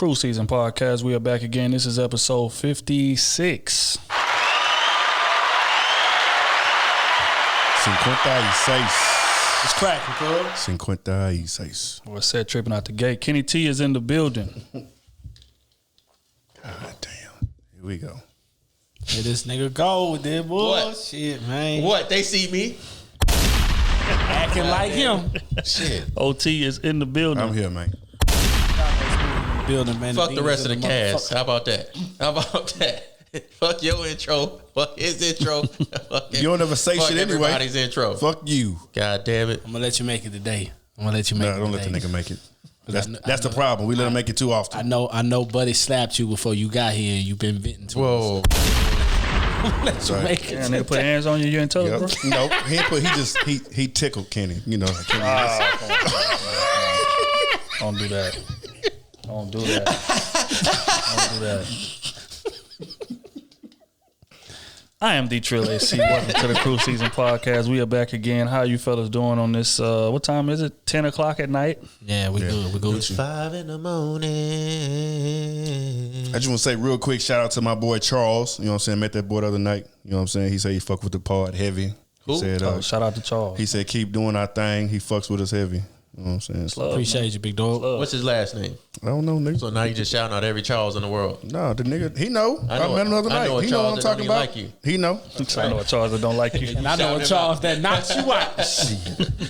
Krew Season Podcast. We are back again. This is episode 56. 56. It's cracking, bro. 56. We're set tripping out the gate. Kenny T is in the building. God damn. Here we go. Let this nigga go with that bullshit, man. What? They see me? Acting like him. Shit. OT is in the building. I'm here, man. Building, man. Fuck the rest of the cast. How about that? Fuck your intro. Fuck his intro. You don't ever say shit anyway. Everybody's intro. Fuck you. God damn it. I'm gonna let you make it today. I'm gonna let you make it. Don't let the nigga make it. That's the problem. We let him make it too often. I know Buddy slapped you before you got here and you've been venting to Whoa. let you make it. And they put hands on you, you ain't tell Yep. bro? No, he tickled Kenny. You know. Kenny Don't do that. Don't do that. Don't do that. I am D Trill AC. Welcome to the Krew Season Podcast. We are back again. How you fellas doing on this? What time is it? 10 o'clock at night? Yeah, we good. We good with you. 5 in the morning. I just want to say real quick, shout out to my boy Charles. You know what I'm saying? Met that boy the other night. You know what I'm saying? He said he fuck with the pod heavy. Who? He said, Shout out to Charles. he said, keep doing our thing. He fucks with us heavy. You know what I'm saying? So, Love, Appreciate man. you, big dog. What's his last name? I don't know, nigga. So now you just shouting out every Charles in the world. No, the nigga, he know. I I know met him the other I night. know a He know Charles what I'm that talking don't about. even like you. He know. I know a Charles that don't like you. And I know a Charles that knocks you out.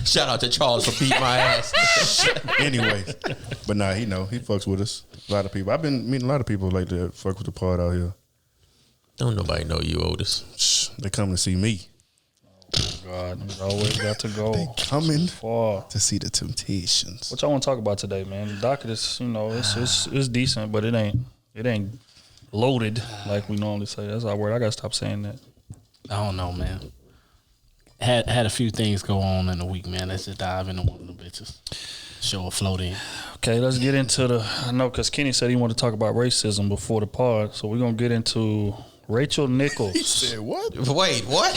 Shout out to Charles for beating my ass. Anyway, but nah, he know. He fucks with us. A lot of people. I've been meeting a lot of people like that fuck with the pod out here. Don't nobody know you, Otis. Shh, they come to see me. God, you always got to go They coming far. to see the Temptations. What y'all want to talk about today, man? The docket is, it's decent, but it ain't loaded like we normally say. That's our word. I gotta stop saying that. I don't know, man. Had a few things go on in the week, man. Let's just dive into one of the bitches. Show a float in. Okay, let's get into I know because Kenny said he wanted to talk about racism before the pod, so we're gonna get into Rachel Nichols. He said what? Wait, what?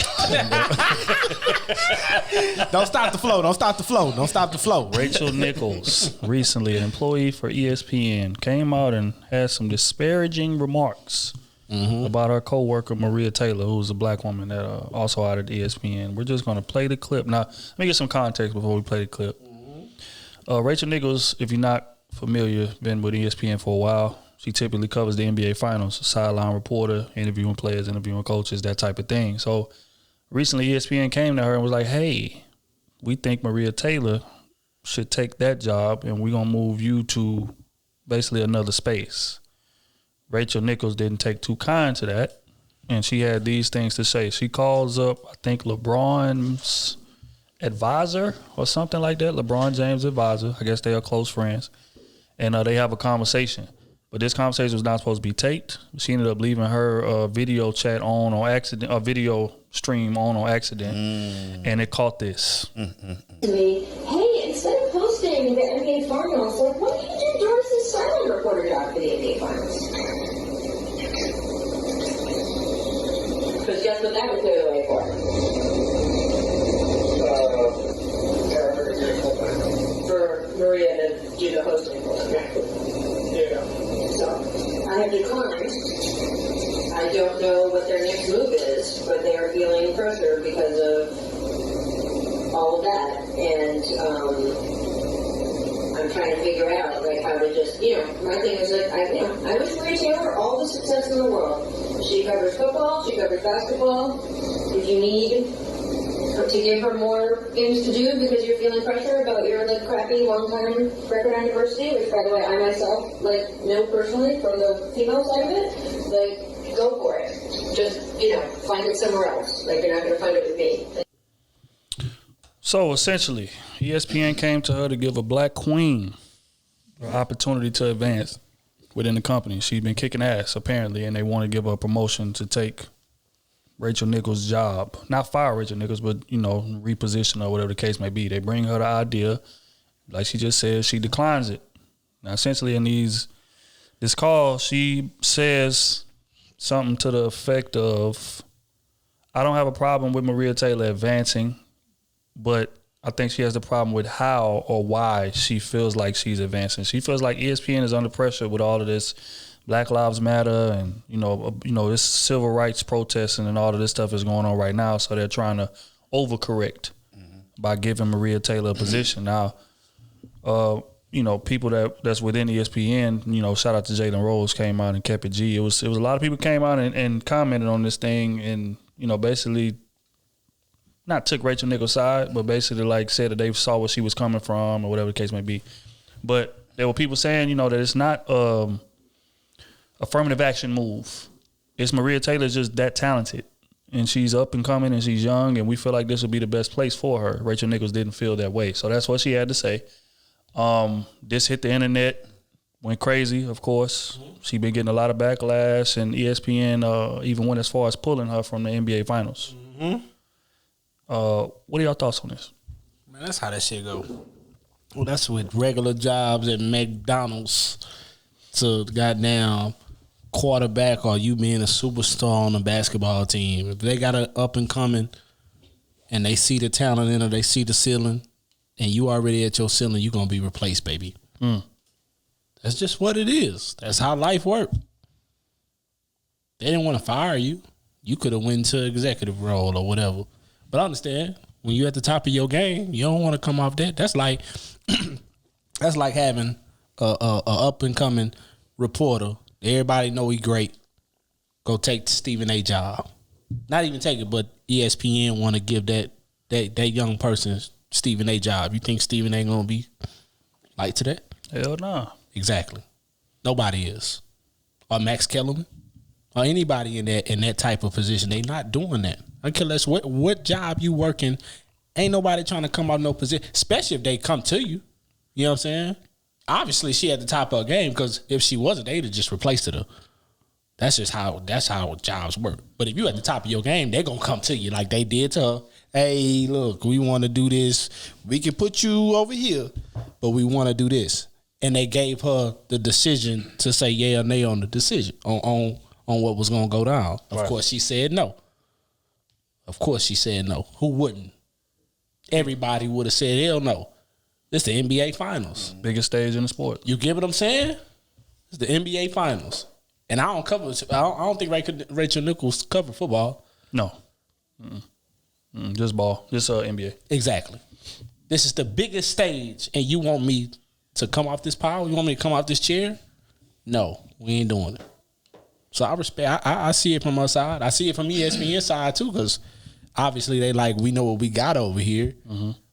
Don't stop the flow. Don't stop the flow. Don't stop the flow. Rachel Nichols, recently an employee for ESPN, came out and had some disparaging remarks about her co-worker Maria Taylor, who's a black woman that also out at ESPN. We're just going to play the clip. Now, let me get some context before we play the clip. Rachel Nichols, if you're not familiar, been with ESPN for a while. She typically covers the NBA Finals, sideline reporter, interviewing players, interviewing coaches, that type of thing. So recently ESPN came to her and was like, hey, we think Maria Taylor should take that job and we're going to move you to basically another space. Rachel Nichols didn't take too kind to that, and she had these things to say. She calls up, I think, LeBron's advisor or something like that, LeBron James' advisor. I guess they are close friends, and they have a conversation. But this conversation was not supposed to be taped. She ended up leaving her video chat on accident, a video stream on accident, and it caught this. Me, hey, instead of posting the NBA Finals, like, why don't you do Doris' silent reporter job for the NBA Finals? Because guess what that would clear the way for? For Maria to do the hosting for her. Yeah. So, I have declined. I don't know what their next move is, but they are feeling pressure because of all of that, and I'm trying to figure out like how to just, my thing is that I wish Maria Taylor all the success in the world. She covers football, she covers basketball. If you need to give her more things to do because you're feeling pressure about your crappy long-time record on diversity, which by the way I myself know personally from the female side of it, go for it. Just find it somewhere else. You're not going to find it with me. So essentially, ESPN came to her to give a black queen an opportunity to advance within the company. She's been kicking ass, apparently, and they want to give her a promotion to take Rachel Nichols' job. Not fire Rachel Nichols, but, reposition her, whatever the case may be. They bring her the idea. Like she just said, she declines it. Now, essentially, in this call, she says something to the effect of, I don't have a problem with Maria Taylor advancing, but I think she has the problem with how or why she feels like she's advancing. She feels like ESPN is under pressure with all of this Black Lives Matter and this civil rights protesting and all of this stuff is going on right now. So they're trying to overcorrect by giving Maria Taylor a position. Now, people that's within ESPN, shout out to Jalen Rose, came out and kept it G. It was a lot of people came out and commented on this thing and, basically not took Rachel Nichols' side, but basically like said that they saw where she was coming from or whatever the case may be. But there were people saying, that it's not affirmative action move. It's Maria Taylor's just that talented. And she's up and coming and she's young and we feel like this would be the best place for her. Rachel Nichols didn't feel that way. So that's what she had to say. This hit the internet, went crazy, of course. She been getting a lot of backlash and ESPN even went as far as pulling her from the NBA Finals. What are y'all thoughts on this? Man, that's how that shit go. Well, that's with regular jobs at McDonald's to goddamn quarterback or you being a superstar on a basketball team. If they got an up and coming and they see the talent in her, they see the ceiling, and you already at your ceiling, you gonna be replaced, baby. That's just what it is. That's how life works. They didn't want to fire you. You could have went to executive role or whatever. But I understand when you're at the top of your game, you don't want to come off that. That's like having a up and coming reporter. Everybody know he great. Go take the Stephen A. job. Not even take it, but ESPN want to give that young person Stephen A. job. You think Stephen A. gonna be like to that? Hell no. Exactly. Nobody is. Or Max Kellerman. Or anybody in that type of position. They not doing that. Unless what job you working, ain't nobody trying to come out no position. Especially if they come to you. You know what I'm saying? Obviously she at the top of her game because if she wasn't, they'd have just replaced her. That's how jobs work. But if you at the top of your game, they're gonna come to you like they did to her. Hey, look, we want to do this. We can put you over here, but we want to do this. And they gave her the decision to say yeah or nay on the decision on what was gonna go down. Of course, she said no. Who wouldn't? Everybody would have said hell no. This the NBA Finals. Biggest stage in the sport. You get what I'm saying? It's the NBA Finals. And I don't think Rachel Nichols covered football. No. Just ball. Just NBA. Exactly. This is the biggest stage, and you want me to come off this pile? You want me to come off this chair? No, we ain't doing it. So I respect. I see it from her side. I see it from ESPN side too, because obviously they like we know what we got over here.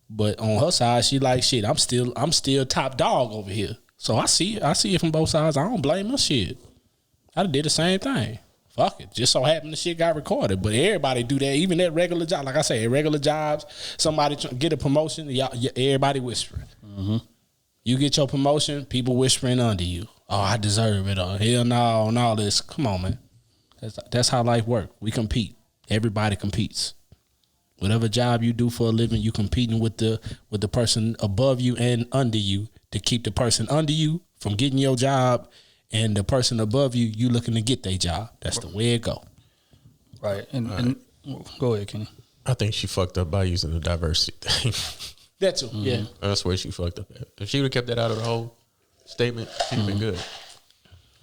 But on her side, she like shit. I'm still top dog over here. So I see it from both sides. I don't blame her shit. I did the same thing. Fuck it. Just so happened the shit got recorded. But everybody do that. Even at regular job. Like I say, at regular jobs, somebody get a promotion, everybody whispering. You get your promotion, people whispering under you. Oh, I deserve it. Oh, hell no, and all this. Come on, man. That's how life works. We compete. Everybody competes. Whatever job you do for a living, you competing with the person above you and under you to keep the person under you from getting your job, and the person above you, you looking to get their job. That's the way it go. Right. And go ahead, Kenny. I think she fucked up by using the diversity thing. That too. Yeah. That's where she fucked up at. If she would have kept that out of the whole statement, she'd have been good.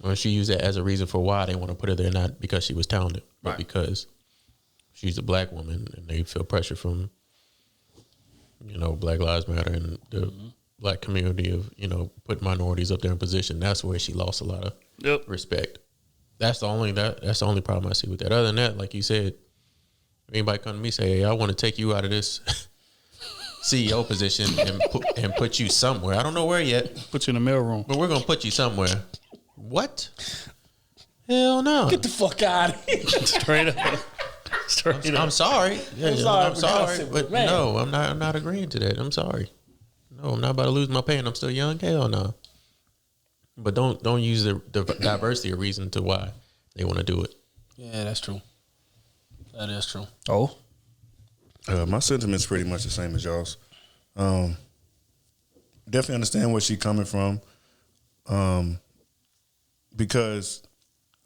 Well, she used that as a reason for why they want to put her there, not because she was talented, but because she's a black woman and they feel pressure from, Black Lives Matter and the black community of, putting minorities up there in position. That's where she lost a lot of respect. That's the only problem I see with that. Other than that, like you said, anybody come to me say, hey, I want to take you out of this CEO position and put you somewhere. I don't know where yet. Put you in the mailroom. But we're going to put you somewhere. What? Hell no. Get the fuck out of here. Straight up. I'm sorry. I'm sorry. But man. No, I'm not agreeing to that. I'm sorry. No, I'm not about to lose my pay and I'm still young. Hell no. But don't use the diversity a reason to why they want to do it. Yeah, that's true. That is true. Oh? My sentiment's pretty much the same as y'all's. Definitely understand where she's coming from. Because,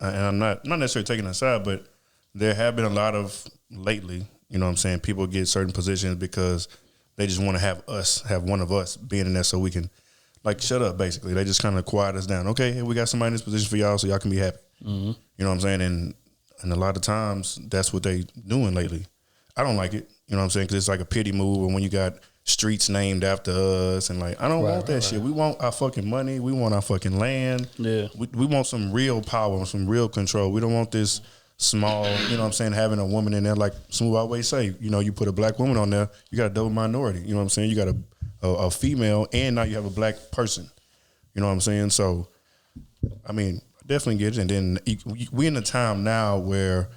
and I'm not necessarily taking a side, but there have been a lot of lately, people get certain positions because They just want to have one of us being in there so we can, like, shut up, basically. They just kind of quiet us down. Okay, hey, we got somebody in this position for y'all so y'all can be happy. Mm-hmm. You know what I'm saying? And a lot of times, that's what they doing lately. I don't like it. You know what I'm saying? Because it's like a pity move. And when you got streets named after us and, like, I don't want that shit. We want our fucking money. We want our fucking land. Yeah. We want some real power, some real control. We don't want this small, you know what I'm saying, having a woman in there. Like Smooth always say, you know, you put a black woman on there, you got a double minority. You know what I'm saying? You got a female and now you have a black person. You know what I'm saying? So, I mean, definitely get it. And then we in a time now where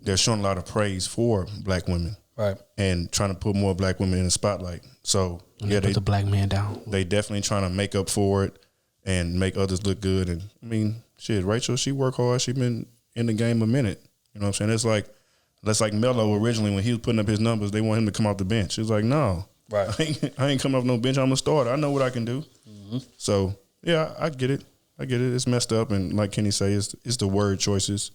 they're showing a lot of praise for black women. Right. And trying to put more black women in the spotlight. So, they put the black man down. They definitely trying to make up for it and make others look good. And, I mean, shit, Rachel, she work hard. She been in the game a minute. You know what I'm saying? That's like Melo originally when he was putting up his numbers, they want him to come off the bench. He was like, no. Right. I ain't coming off no bench. I'm a starter. I know what I can do. Mm-hmm. So, yeah, I get it. It's messed up. And like Kenny say, it's the word choices.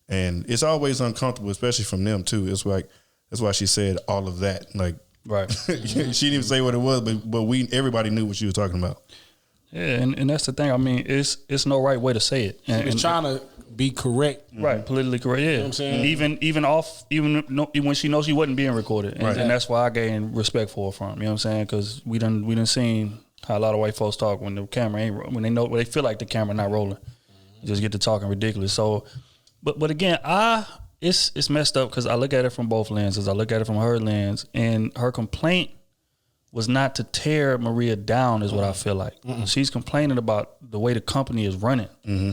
And it's always uncomfortable, especially from them, too. It's like, that's why she said all of that. Like, right. She didn't even say what it was, but everybody knew what she was talking about. Yeah, and that's the thing. I mean, it's no right way to say it. She was trying to be correct. Right, politically correct, yeah. You know what I'm saying? Even when she knows she wasn't being recorded. And, right. and that's why I gained respect for her from, you know what I'm saying? Because we done seen how a lot of white folks talk when the camera ain't, when they feel like the camera not rolling. You just get to talking ridiculous. So, but again, it's messed up because I look at it from both lenses. I look at it from her lens, and her complaint was not to tear Maria down, is what I feel like. She's complaining about the way the company is running. Mm-hmm.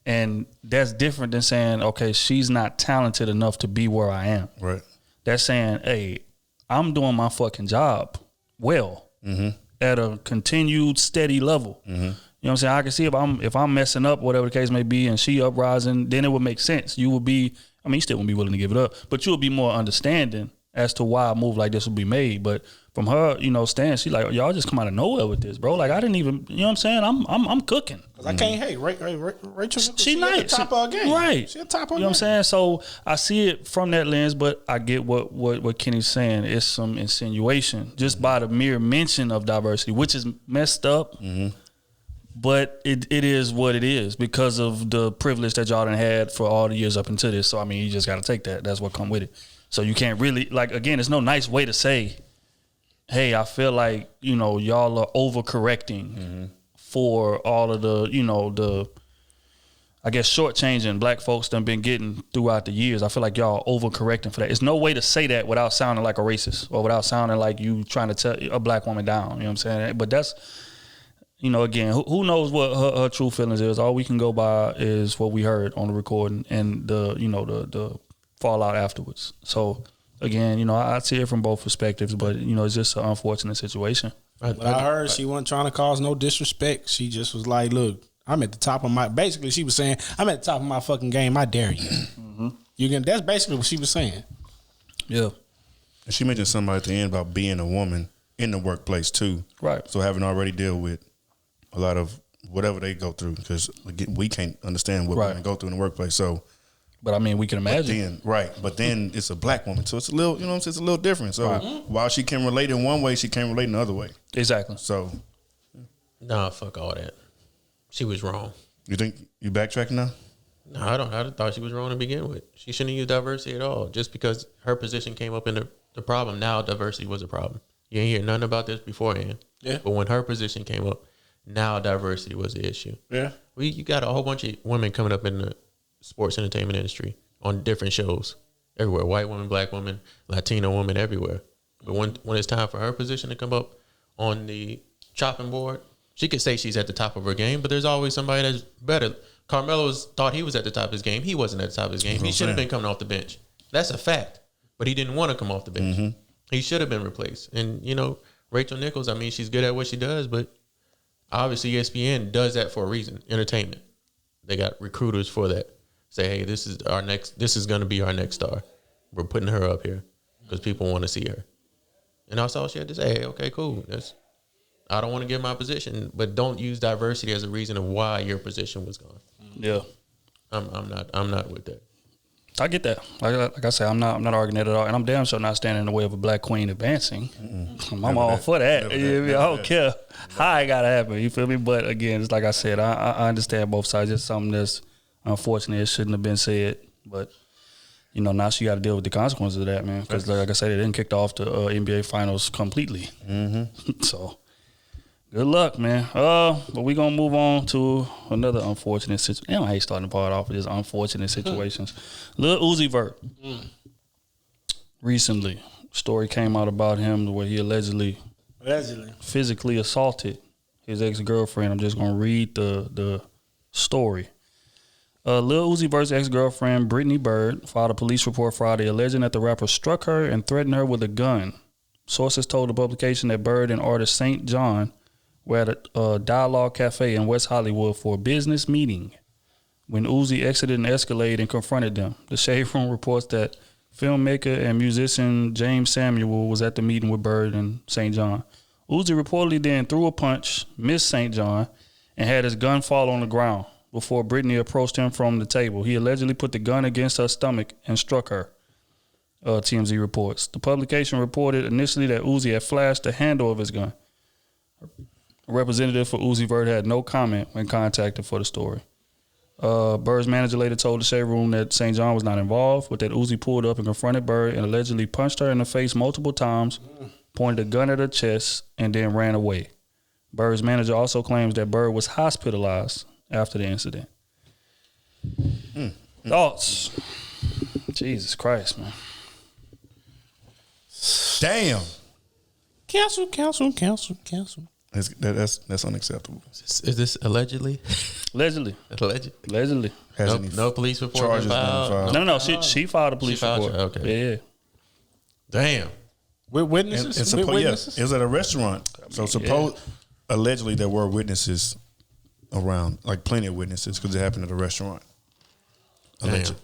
And that's different than saying, okay, she's not talented enough to be where I am. Right. That's saying, hey, I'm doing my fucking job well at a continued steady level. Mm-hmm. You know what I'm saying? I can see if I'm messing up, whatever the case may be, and she uprising, then it would make sense. You would be, I mean, you still wouldn't be willing to give it up, but you would be more understanding as to why a move like this would be made. But from her, stance, she's like, y'all just come out of nowhere with this, bro. Like, I didn't even, you know what I'm saying? I'm cooking. Cause I can't hate Rachel. She nice. At the top of her game. Right. She at the top of her game. You know what I'm saying? So I see it from that lens, but I get what Kenny's saying. It's some insinuation just by the mere mention of diversity, which is messed up. Mm-hmm. But it is what it is because of the privilege that y'all done had for all the years up until this. So, I mean, you just got to take that. That's what come with it. So you can't really, like, again, it's no nice way to say, hey, I feel like, y'all are overcorrecting for all of the I guess, shortchanging black folks done been getting throughout the years. I feel like y'all overcorrecting for that. It's no way to say that without sounding like a racist or without sounding like you trying to tell a black woman down. You know what I'm saying? But that's, again, who knows what her true feelings is. All we can go by is what we heard on the recording and the fallout afterwards. So, again, I see it from both perspectives, but, it's just an unfortunate situation. But I heard she wasn't trying to cause no disrespect. She just was like, look, I'm at the top of basically she was saying, I'm at the top of my fucking game. I dare you. Mm-hmm. That's basically what she was saying. Yeah. And she mentioned something at the end about being a woman in the workplace too. Right. So having already dealt with a lot of whatever they go through, because we can't understand what women go through in the workplace. So, but I mean, we can imagine. But then it's a black woman, so it's a little, it's a little different. So while she can relate in one way, she can't relate in the other way. Exactly. So, nah, fuck all that. She was wrong. You think you backtracking now? No, I thought she was wrong to begin with. She shouldn't use diversity at all. Just because her position came up in the problem, now diversity was a problem. You ain't hear nothing about this beforehand. Yeah. But when her position came up, now diversity was the issue. Yeah. You got a whole bunch of women coming up in the sports entertainment industry on different shows everywhere. White women, black women, Latino women, everywhere. But when it's time for her position to come up on the chopping board, she could say she's at the top of her game, but there's always somebody that's better. Carmelo's thought he was at the top of his game. He wasn't at the top of his game. He should have been coming off the bench. That's a fact. But he didn't want to come off the bench. Mm-hmm. He should have been replaced. And, Rachel Nichols, I mean, she's good at what she does, but obviously ESPN does that for a reason. Entertainment. They got recruiters for that. Say, hey, this is going to be our next star. We're putting her up here because people want to see her. And that's all she had to say. Hey, okay, cool. I don't want to give my position, but don't use diversity as a reason of why your position was gone. Yeah, I'm not with that. I get that. Like I said, I'm not arguing that at all, and I'm damn sure not standing in the way of a black queen advancing. I'm all for that. I don't care how it gotta happen. You feel me? But again, it's like I said, I understand both sides. It's something that's unfortunate. It shouldn't have been said, but now she got to deal with the consequences of that, man. Because like I said, it didn't kick off the NBA Finals completely. So. Good luck, man. But we gonna move on to another unfortunate situation. Damn, I hate starting the part off with just unfortunate situations. Lil Uzi Vert. Recently, story came out about him where he allegedly physically assaulted his ex-girlfriend. I'm just gonna read the story. Lil Uzi Vert's ex-girlfriend, Brittany Bird, filed a police report Friday alleging that the rapper struck her and threatened her with a gun. Sources told the publication that Bird and artist St. John were at a Dialogue Cafe in West Hollywood for a business meeting when Uzi exited an Escalade and confronted them. The Shade Room reports that filmmaker and musician James Samuel was at the meeting with Bird and St. John. Uzi reportedly then threw a punch, missed St. John, and had his gun fall on the ground before Brittany approached him from the table. He allegedly put the gun against her stomach and struck her, TMZ reports. The publication reported initially that Uzi had flashed the handle of his gun. A representative for Uzi Vert had no comment when contacted for the story. Bird's manager later told the Shade Room that St. John was not involved, but that Uzi pulled up and confronted Bird and allegedly punched her in the face multiple times, pointed a gun at her chest, and then ran away. Bird's manager also claims that Bird was hospitalized after the incident. Thoughts? Jesus Christ, man. Damn. Cancel. That's unacceptable. Is this allegedly? Allegedly. No police report charges filed? No. She filed a police report. Okay. Yeah. Damn. With witnesses? It was at a restaurant. So allegedly there were witnesses around, like plenty of witnesses, because it happened at a restaurant.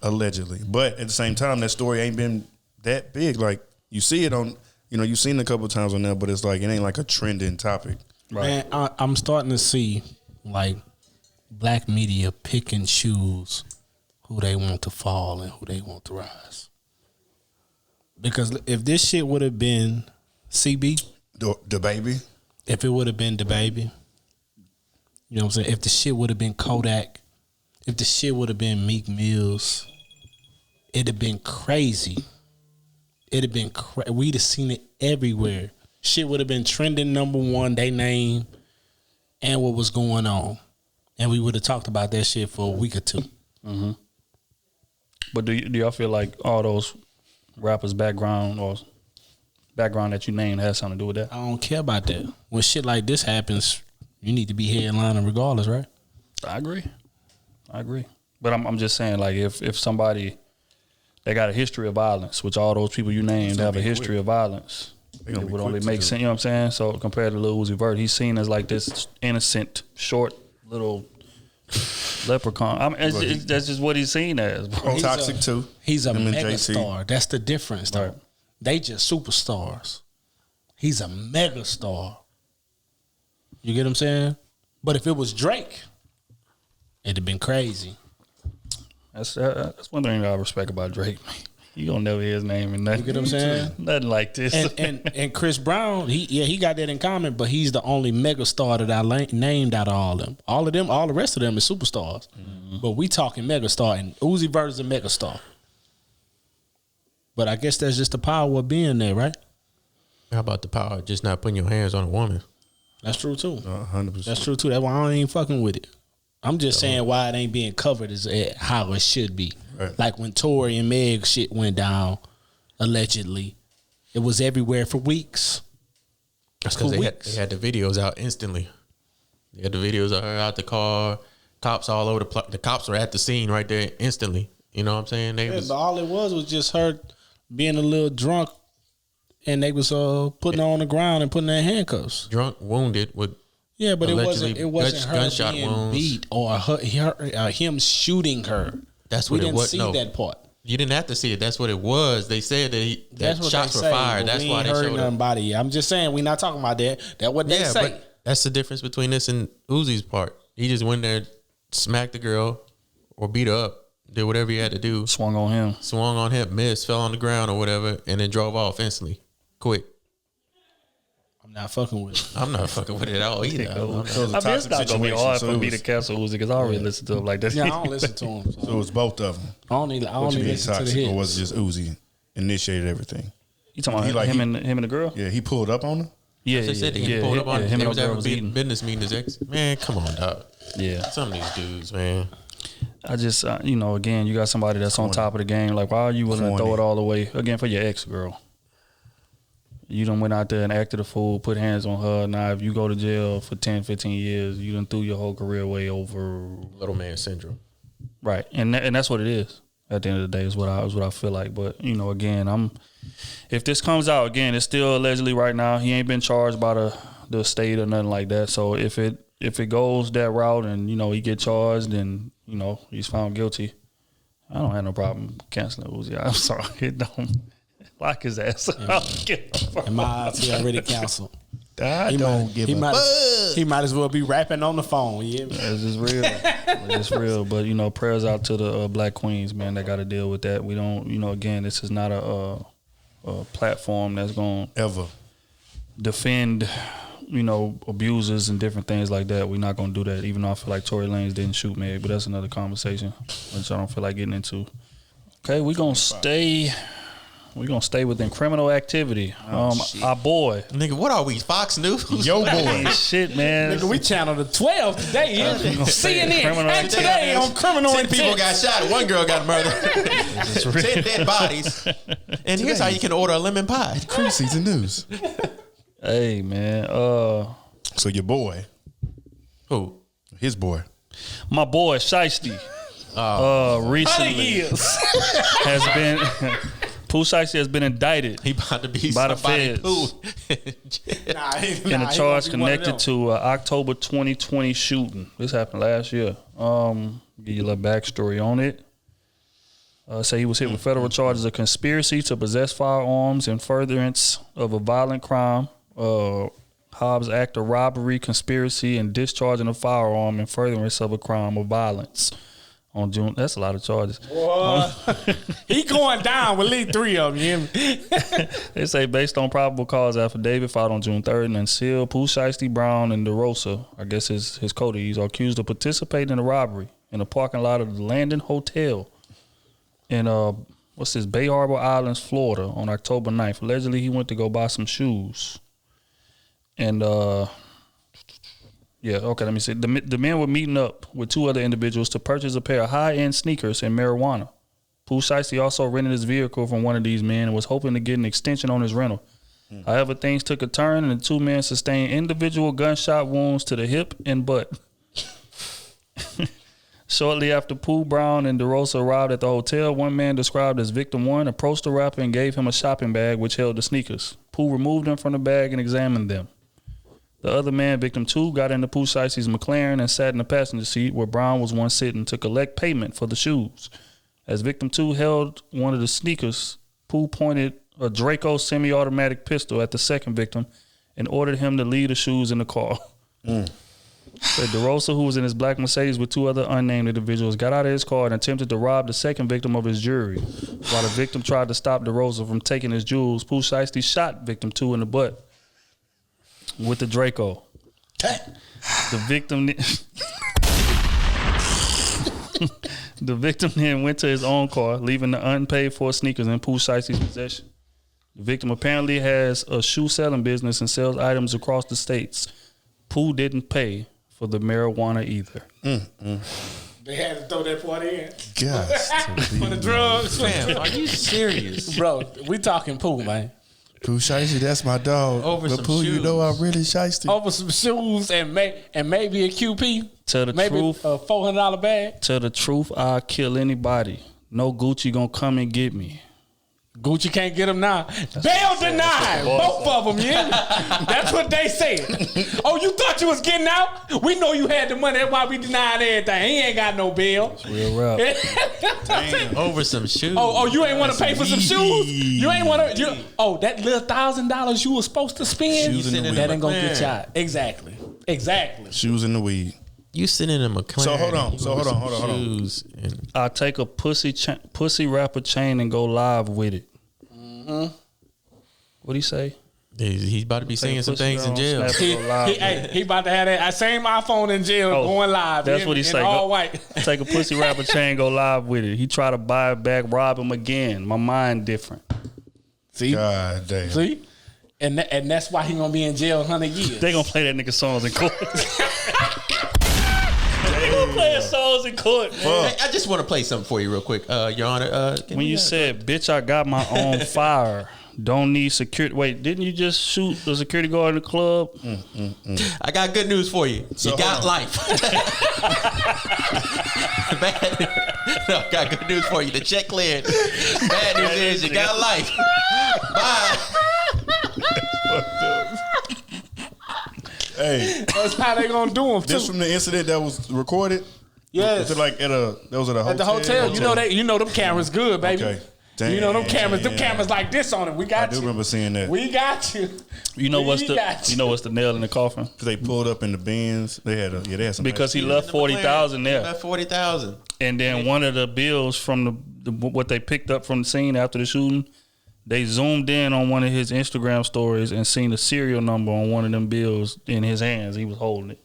Allegedly. But at the same time, that story ain't been that big. Like, you see it on, you've seen it a couple of times on there, but it's like, it ain't like a trending topic. Right. Man, I'm starting to see, like, black media pick and choose who they want to fall and who they want to rise. Because if this shit would have been CB, the baby, if it would have been the baby, you know what I'm saying? If the shit would have been Kodak, if the shit would have been Meek Mills, it'd have been crazy. It'd have been we'd have seen it everywhere. Shit would have been trending #1, they name and what was going on. And we would have talked about that shit for a week or two. Mm-hmm. But do y'all feel like all those rappers' background that you named has something to do with that? I don't care about that. When shit like this happens, you need to be headlining regardless, right? I agree. But I'm just saying, like, if somebody, they got a history of violence, which all those people you named have a history of violence, it would only make sense, you know what I'm saying? So compared to Lil Uzi Vert, he's seen as like this innocent, short, little leprechaun. That's just what he's seen as, bro. He's toxic too. He's a mega star. That's the difference, though. Right. They just superstars. He's a mega star. You get what I'm saying? But if it was Drake, it'd have been crazy. That's one thing I respect about Drake. You don't never hear his name in nothing. You get what I'm saying? Nothing like this. And Chris Brown, he got that in common, but he's the only mega star that I named out of all of them. All the rest of them is superstars. Mm-hmm. But we talking mega star, and Uzi Vert is a mega star. But I guess that's just the power of being there, right? How about the power of just not putting your hands on a woman? That's true too. 100%. That's true too. That's why I ain't fucking with it. I'm just saying why it ain't being covered is how it should be. Right. Like when Tory and Meg shit went down, allegedly, it was everywhere for weeks. That's because they had the videos out instantly. They had the videos of her out the car, cops all over the cops were at the scene right there instantly. You know what I'm saying? But all it was just her being a little drunk, and they was putting her on the ground and putting her in handcuffs. Drunk, wounded with. Yeah, but it wasn't her gunshot being wounds. Beat or him shooting her. That's what it was. We didn't see that part. You didn't have to see it. That's what it was. They said that shots were fired. That's why they showed nobody. I'm just saying we're not talking about that. That's what they say. But that's the difference between this and Uzi's part. He just went there, smacked the girl or beat her up. did whatever he had to do. Swung on him, missed, fell on the ground or whatever, and then drove off instantly. Quick. I'm not fucking with it. I'm not fucking with it at all either. I mean, it's not going to be hard for me to cancel Uzi because I already listen to him like that. Yeah, I don't listen to him. So it was both of them. I don't listen to the hits. Or was it just Uzi initiated everything? You talking about him and the girl? Yeah, he pulled up on her? Yeah, he pulled up on him. He was having a business meeting his ex. Man, come on, dog. Yeah. Some of these dudes, man. I just, again, you got somebody that's on top of the game. Like, why are you willing to throw it all away, again, for your ex girl? You done went out there and acted a fool, put hands on her. Now, if you go to jail for 10, 15 years, you done threw your whole career away over... Little man syndrome. Right. And that's what it is. At the end of the day, is what I feel like. But, again, if this comes out, again, it's still allegedly right now. He ain't been charged by the state or nothing like that. So if it goes that route and, he get charged and, he's found guilty, I don't have no problem canceling Uzi. I'm sorry. It don't lock his ass. In my eyes, he already canceled. He might as well be rapping on the phone. Yeah, it's just real. It's real. But prayers out to the black queens, man. That got to deal with that. We don't. Again, this is not a platform that's going to ever defend. Abusers and different things like that. We're not going to do that. Even though I feel like Tory Lanez didn't shoot Meg, but that's another conversation, which I don't feel like getting into. Okay, we're gonna stay within criminal activity. Our boy. Nigga, what are we, Fox News? Yo, boy. Shit, man. Nigga, we channeled the 12 today. CNN. And today on criminal 10 intent. people got shot. One girl got murdered. 10 dead bodies. And here's how you can order a lemon pie. Krew season news. Hey, man. So your boy. Who? His boy. My boy, Shiesty. Recently has been... Pooh Shiesty has been indicted. He about to be by the feds in a charge connected to October 2020 shooting. This happened last year. Give you a little backstory on it. Say he was hit with federal charges of conspiracy to possess firearms in furtherance of a violent crime, Hobbs Act of robbery, conspiracy, and discharging a firearm in furtherance of a crime of violence. On June, that's a lot of charges. He going down with at least 3 of them. You hear me? They say based on probable cause affidavit filed on June 3rd and unsealed, Pooh Shiesty, Brown, and DeRosa, I guess his co-dees, are accused of participating in a robbery in a parking lot of the Landon Hotel in Bay Harbor Islands, Florida, on October 9th. Allegedly, he went to go buy some shoes, and let me see. The men were meeting up with 2 other individuals to purchase a pair of high-end sneakers and marijuana. Pooh Shiesty also rented his vehicle from one of these men and was hoping to get an extension on his rental. However, things took a turn and the 2 men sustained individual gunshot wounds to the hip and butt. Shortly after Pooh, Brown, and DeRosa arrived at the hotel, one man described as Victim 1 approached the rapper and gave him a shopping bag which held the sneakers. Pooh removed them from the bag and examined them. The other man, Victim 2, got into Pooh Shiesty's McLaren and sat in the passenger seat where Brown was once sitting to collect payment for the shoes. As Victim 2 held one of the sneakers, Pooh pointed a Draco semi-automatic pistol at the second victim and ordered him to leave the shoes in the car. DeRosa, who was in his black Mercedes with 2 other unnamed individuals, got out of his car and attempted to rob the second victim of his jewelry. While the victim tried to stop DeRosa from taking his jewels, Pooh Shiesty shot Victim 2 in the butt with the Draco. The victim then went to his own car, leaving the unpaid for sneakers in Pooh Shiesty's possession. The victim apparently has a shoe selling business and sells items across the states. Pooh didn't pay for the marijuana either. They had to throw that part in. Gosh. For the drugs. Fam, are you serious? Bro, we talking Pooh, man. Pooh Shiesty, that's my dog. Over but some Pooh, shoes. you know I'm really Shiesty. Over some shoes and maybe a QP. Tell the maybe truth. A $400 bag. Tell the truth, I'll kill anybody. No Gucci gonna come and get me. Gucci can't get him now. Bail denied. Both of them, yeah. That's what they said. Oh, you thought you was getting out? We know you had the money. That's why we denied everything. He ain't got no bail. Real rap. Over some shoes. Oh, you ain't want to pay for some shoes? You ain't want to. Oh, that little $1,000 you was supposed to spend? Shoes in the That weed. ain't gonna get you out. Exactly. Shoes in the weed. You sitting in a McLaren. So hold on. And I take a pussy rapper chain and go live with it. Mm-hmm. What'd he say? he's about to be saying some things in jail. He about to have that same iPhone in jail going live. That's what he say. All white. Take a pussy rapper chain, go live with it. He try to buy it back, rob him again. My mind different. See? God damn. See? And that's why he gonna be in jail 100 years. They gonna play that nigga songs in court. They gonna play his songs in court, man. Hey, I just want to play something for you real quick, Your Honor. When you said, "Bitch, I got my own fire. Don't need security." Wait, didn't you just shoot the security guard in the club? I got good news for you. So, you got life. No, I got good news for you. The check cleared. Bad news is you got life. Bye. Hey, That's how they gonna do him too. this from the incident that was recorded? Yes. Was it like that was at a hotel? At the hotel, you know them cameras good, baby. Okay. You know them cameras. Damn. Them cameras like this on it. We got I do you. remember seeing that. We got you. You know what's We got the nail in the coffin? Because they pulled up in the Benz. They had some. Because he nice left 40,000 there. Left 40,000. And then one of the bills from what they picked up from the scene after the shooting, they zoomed in on one of his Instagram stories and seen the serial number on one of them bills in his hands. He was holding it.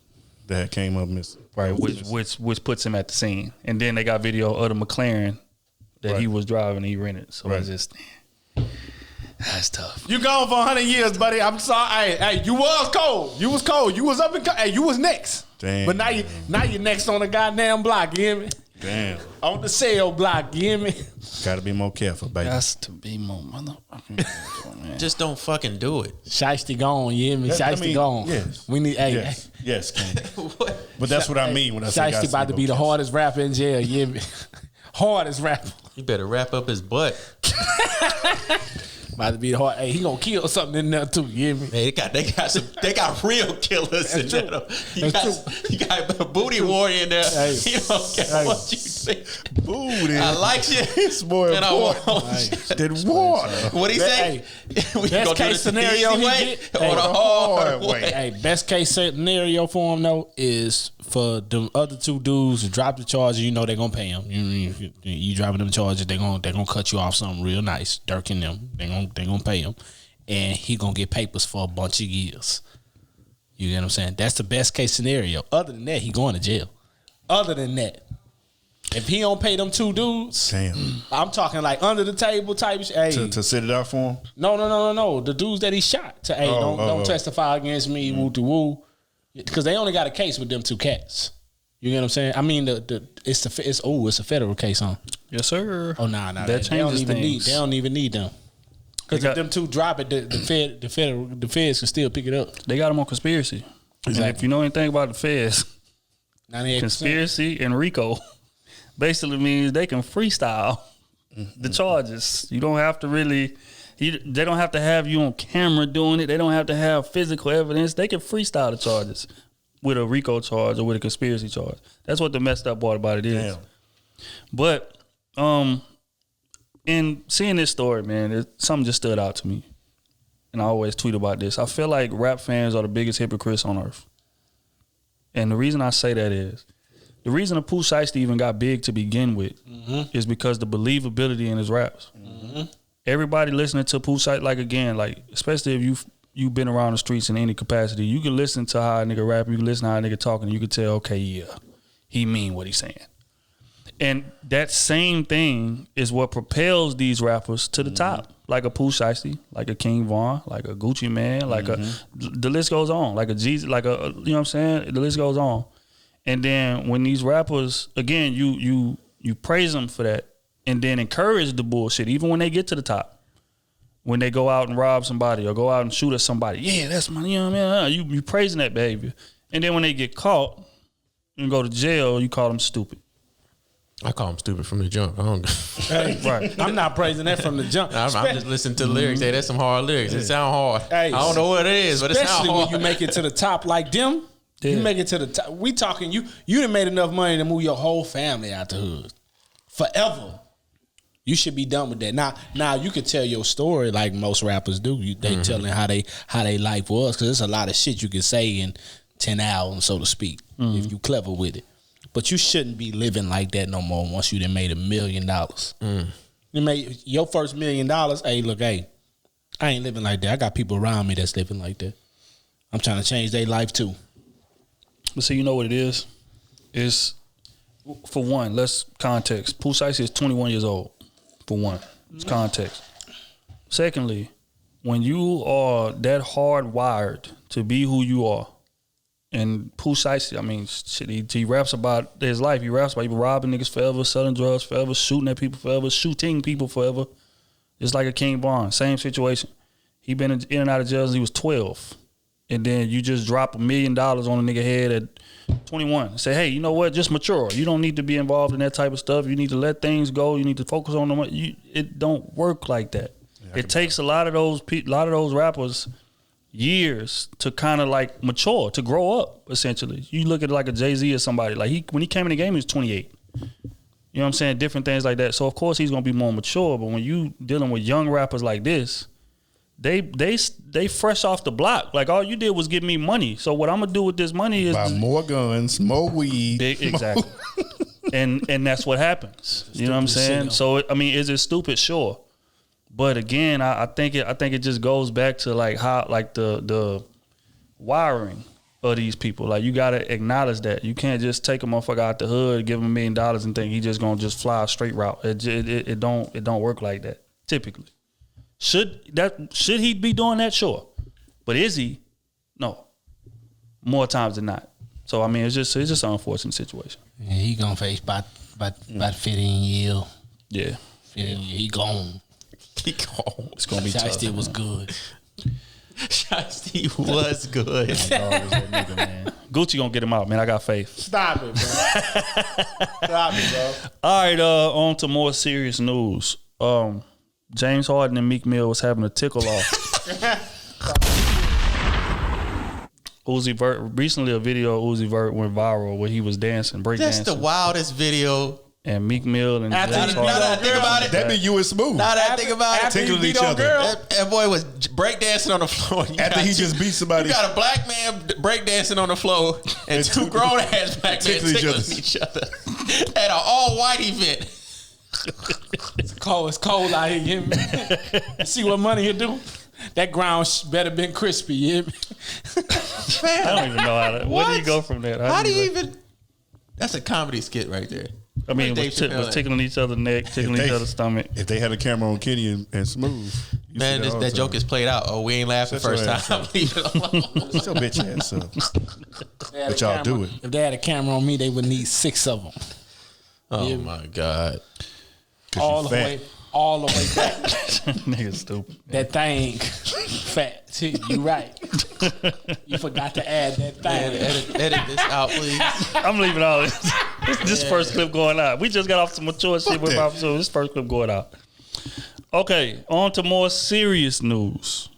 that came up missing. Right, which puts him at the scene. And then they got video of the McLaren that he was driving and he rented. So it's just, that's tough. You gone for 100 years, buddy. I'm sorry. Hey, you was cold. You was cold. You was up in. Hey, you was next. Damn. But now you next on the goddamn block. You hear me? Damn. On the sale block. You hear me? Got to be more careful, baby. Has to be more motherfucking careful, man. Just don't fucking do it. Shiesty gone. You hear me? Shiesty gone. Yes. We need. Hey, Yes, King. But that's what I mean when I say Shiesty about to be the hardest rapper in jail. You hear me? Hardest rapper. You better wrap up his butt. About to be the hard. Hey, he gonna kill something in there too. You hear me? Hey, they got real killers in there. Though. You got a booty warrior in there. Hey. You don't care what you say. booty. I like you. This boy And I want did water. What he say? We Best gonna do case this the scenario easy he way get- or Hey, the hard way? Hey, best case scenario for him though is for the other two dudes to drop the charges. You know they're gonna pay him. You dropping them charges, they're gonna cut you off something real nice. Dirk and them, they gonna pay him, and he gonna get papers for a bunch of years. You get what I'm saying? That's the best case scenario. Other than that, he going to jail. Other than that, if he don't pay them two dudes, Damn. I'm talking like under the table type shit. Hey, To sit it out for him? no. The dudes that he shot to, hey, don't testify against me, woo to woo, because they only got a case with them two cats. You get what I'm saying? I mean, it's a federal case, huh? Yes, sir. Oh nah, that they don't changes even things. they don't even need them. Because if them two drop it, the feds can still pick it up. They got him on conspiracy. And Exactly. if you know anything about the feds, 98%. conspiracy and RICO basically means they can freestyle the charges. You don't have to really. They don't have to have you on camera doing it. They don't have to have physical evidence. They can freestyle the charges with a RICO charge or with a conspiracy charge. That's what the messed up part about it is. Damn. But in seeing this story, man, something just stood out to me. And I always tweet about this. I feel like rap fans are the biggest hypocrites on earth. And the reason I say that is, the reason a Pooh Shiesty even got big to begin with is because the believability in his raps. Everybody listening to Pooh Shiesty, like again, like especially if you've been around the streets in any capacity, you can listen to how a nigga rap, you can listen to how a nigga talking, and you can tell, okay, yeah, he mean what he's saying. And that same thing is what propels these rappers to the top. Like a Pooh Shiesty, like a King Von, like a Gucci Man, like the list goes on. Like a Jeezy, like a, you know what I'm saying? The list goes on. And then when these rappers, again, you praise them for that and then encourage the bullshit, even when they get to the top. When they go out and rob somebody or go out and shoot at somebody. Yeah, that's my, you know what I mean? You praising that behavior. And then when they get caught and go to jail, you call them stupid. I call him stupid from the jump. I don't. Right. I'm not praising that from the jump. I'm just listening to the lyrics. Hey, that's some hard lyrics. It sound hard. Hey, I don't know what it is, but it sound especially hard. when you make it to the top like them. You make it to the top. We talking you done made enough money to move your whole family out the hood forever. You should be done with that. Now you could tell your story like most rappers do. They telling how they life was, because there's a lot of shit you can say and 10,000, so to speak, if you clever with it. But you shouldn't be living like that no more once you done made $1 million. You made your first $1 million. Hey, look, hey, I ain't living like that. I got people around me that's living like that. I'm trying to change their life too. But see, you know what it is? It's, for one, let's context. Pooh Shiesty is 21 years old, for one. It's context. Secondly, when you are that hardwired to be who you are, and Pooh Shiesty, I mean, shit, he raps about his life. He raps about robbing niggas forever, selling drugs forever, shooting at people forever, shooting people forever. Just like a King Von, same situation. He been in and out of jail since he was 12. And then you just drop $1 million on a nigga head at 21. Say, hey, you know what? Just mature. You don't need to be involved in that type of stuff. You need to let things go. You need to focus on them. It don't work like that. Yeah, it takes a lot of those rappers years to kind of like mature, to grow up, essentially. You look at like a Jay-Z or somebody, like when he came in the game, he was 28. You know what I'm saying? Different things like that. So of course he's gonna be more mature, but when you dealing with young rappers like this, they fresh off the block. Like all you did was give me money. So what I'm gonna do with this money is buy more guns, more weed. Exactly. and that's what happens. You know what I'm saying? So I mean, is it stupid? Sure. But again, I think it just goes back to like how like the wiring of these people. Like you gotta acknowledge that you can't just take a motherfucker out the hood, give him $1 million, and think he just gonna just fly a straight route. It don't work like that typically. Should he be doing that? Sure, but is he? No, more times than not. So I mean, it's just an unfortunate situation. Yeah, he gonna face about 15 years. Yeah, 15 years. He gone. He gone. It's gonna be tough. Shiesty was good. Shiesty was good. Nigga, man. Gucci gonna get him out, man. I got faith. Stop it, bro. Stop it, bro. All right, on to more serious news. James Harden and Meek Mill was having a tickle off. Uzi Vert, recently a video of Uzi Vert went viral where he was dancing, breakdancing. That's the wildest video. And Meek Mill and James Harden. Now that I think about it, that be you and Smooth. Now that I think about it, tickling each other. That boy was breakdancing on the floor. After he just beat somebody. You got a black man breakdancing on the floor and two grown ass black men tickling each other at an all white event. It's cold out here. You see what money you do? That ground better been crispy. Yeah. I don't even know how to. Where do you go from that? How do you even? That's a comedy skit right there. I mean, was tickling each other's neck, tickling each other's stomach. If they had a camera on Kenny and Smooth, man, that joke is played out. Oh, we ain't laughing first time. Leave it alone. It's your bitch ass up. But y'all do it. If they had a camera on me, they would need 6 of them. Oh my God! All the way back. Nigga stupid. That thing, fat. You right. You forgot to add that thing. Man, edit this out, please. I'm leaving all this. This first clip going out. We just got off some mature shit with my so this first clip going out. Okay, on to more serious news.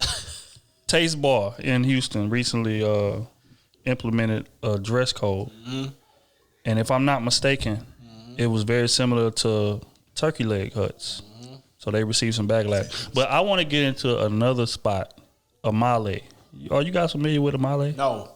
Taste Bar in Houston recently implemented a dress code. Mm-hmm. And if I'm not mistaken, it was very similar to turkey leg huts. Mm-hmm. So they received some backlash. But I want to get into another spot, Amale. Are you guys familiar with Amale? No.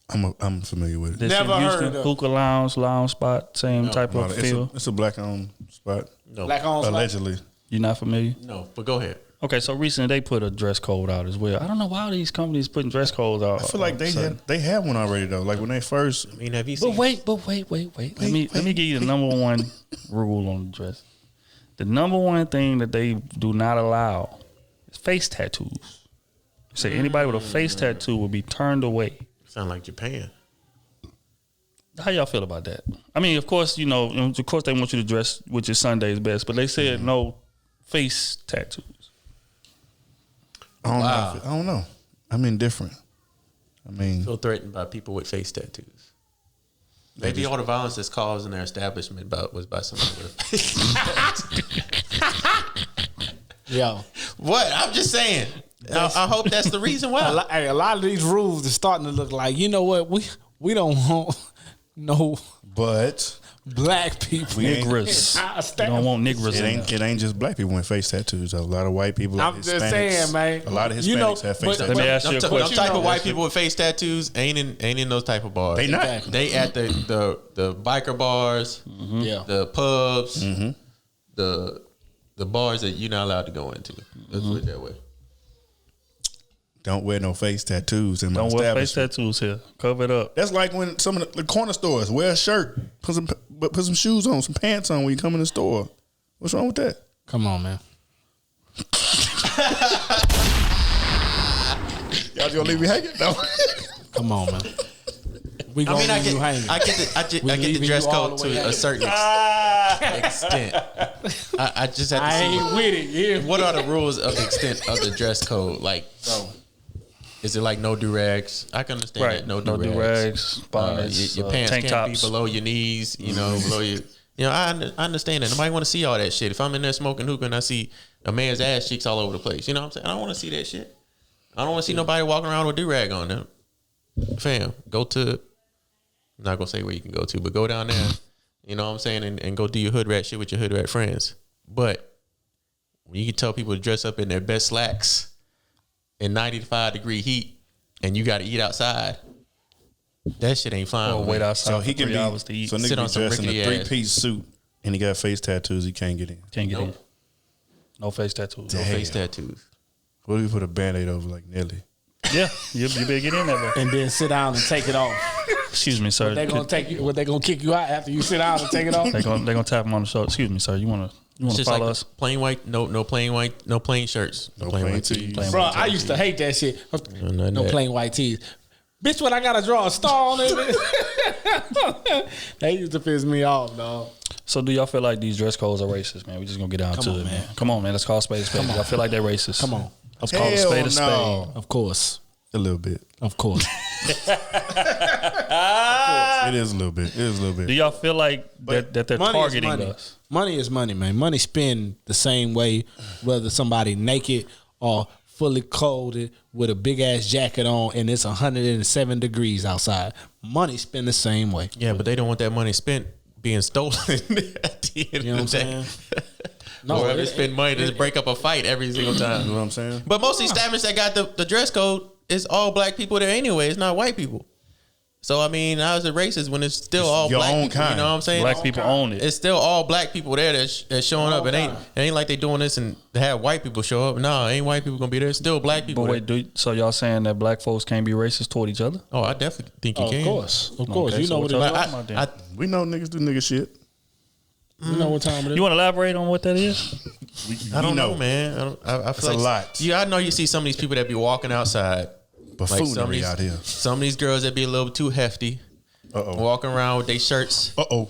I'm familiar with it. This Never in heard Houston, of it. Hookah lounge spot, same type of feel. It's a black-owned spot. No. Black-owned Allegedly. You're not familiar? No, but go ahead. Okay, so recently they put a dress code out as well. I don't know why these companies putting dress codes out. I feel like they had one already though. Like when they first. I mean, have you seen? But wait. Let me give you the number one rule on the dress. The number one thing that they do not allow is face tattoos. They say anybody with a face tattoo will be turned away. Sound like Japan. How y'all feel about that? I mean, of course, you know, of course they want you to dress with your Sunday's best, but they said no face tattoos. I don't know. I'm indifferent. I mean, Feel threatened by people with face tattoos. Maybe all the violence that's caused in their establishment was by someone with a face tattoo. Yo. What? I'm just saying. I hope that's the reason why. A lot of these rules are starting to look like, you know what, we don't want no. but Black people. Niggers. You don't want niggers in there. It ain't just black people with face tattoos. A lot of white people. I'm just saying, man. A lot of Hispanics have face tattoos. Let me ask you a question. Them type of white people with face tattoos ain't in those type of bars. They not. Exactly. They at the biker bars, Yeah. the pubs, the bars that you're not allowed to go into. Let's put it that way. Don't wear no face tattoos in my Don't wear face establishment. tattoos here. Cover it up. That's like when some of the corner stores wear a shirt, put some shoes on, some pants on when you come in the store. What's wrong with that? Come on, man. Y'all just gonna leave me hanging? No. Come on, man. We I mean, I leave you hanging. get the dress code to a certain extent. I just have to I see ain't with it. Yeah. what are the rules of the extent of the dress code. Like, is it like no do-rags? I can understand that. No do-rags. Bonnets, Your pants tank can't tops. be below your knees, below your... I understand that. Nobody want to see all that shit. If I'm in there smoking hookah and I see a man's ass cheeks all over the place, you know what I'm saying? I don't want to see that shit. I don't want to see nobody walking around with a do-rag on them. Fam, go to... I'm not going to say where you can go to, but go down there, you know what I'm saying, and go do your hood rat shit with your hood rat friends. But when you can tell people to dress up in their best slacks in 95-degree heat and you got to eat outside, that shit ain't fine. Or wait outside So he for can 3 be. hours to eat. So Sit nigga on be some dressed in a rickety ass. 3-piece suit and he got face tattoos. He can't get in. Can't get in. No face tattoos. No face tattoos. What if we put a Band-Aid over like Nelly? Yeah, you better get in there, bro. And then sit down and take it off. Excuse me, sir. They gonna take you. What they gonna kick you out after you sit down and take it off? They gonna tap him on the shoulder. Excuse me, sir. You wanna It's just follow like us? plain white, no plain white, no plain shirts, no plain white tees. Plain Bro, white I used to hate that shit. none No of that. plain white tees. Bitch, what I gotta draw a star on it? They used to piss me off, dog. So do y'all feel like these dress codes are racist, man? We just gonna get down to on, it, man. man. Come on, man. Let's call a spade a spade. Y'all feel like they're racist? Come on. Let's call a spade a spade. no. Of course. A little bit. Of course. It is a little bit. It is a little Do bit. y'all feel like that they're Money is targeting money. us? Money is money, man. Money spend the same way, whether somebody naked or fully clothed with a big ass jacket on and it's 107 degrees outside. Money spend the same way. Yeah, but they don't want that money spent being stolen at the end You know of what the I'm day. saying? Or if they spend money to break up a fight every single You time. know what I'm saying? But most of these establishments that got the dress code, it's all black people there anyway. It's not white people. So, I mean, how is it racist when it's still all your black own people? You kind. know what I'm saying? Black people own it. It's still all black people there that's showing up. It ain't like they doing this and they have white people show up. No, ain't white people gonna be there. It's still black people. But wait, so y'all saying that black folks can't be racist toward each other? Oh, I definitely think you Of can. course. Of course. Okay, You so know what what it y'all is. talking about then? We know niggas do nigga shit. You know what time it is. You want to elaborate on what that is? I don't know, man. I feel a like lot. Yeah, I know you see some of these people that be walking outside. Buffoonery out here. Some of these girls that be a little too hefty, walking around with their shirts Uh-oh.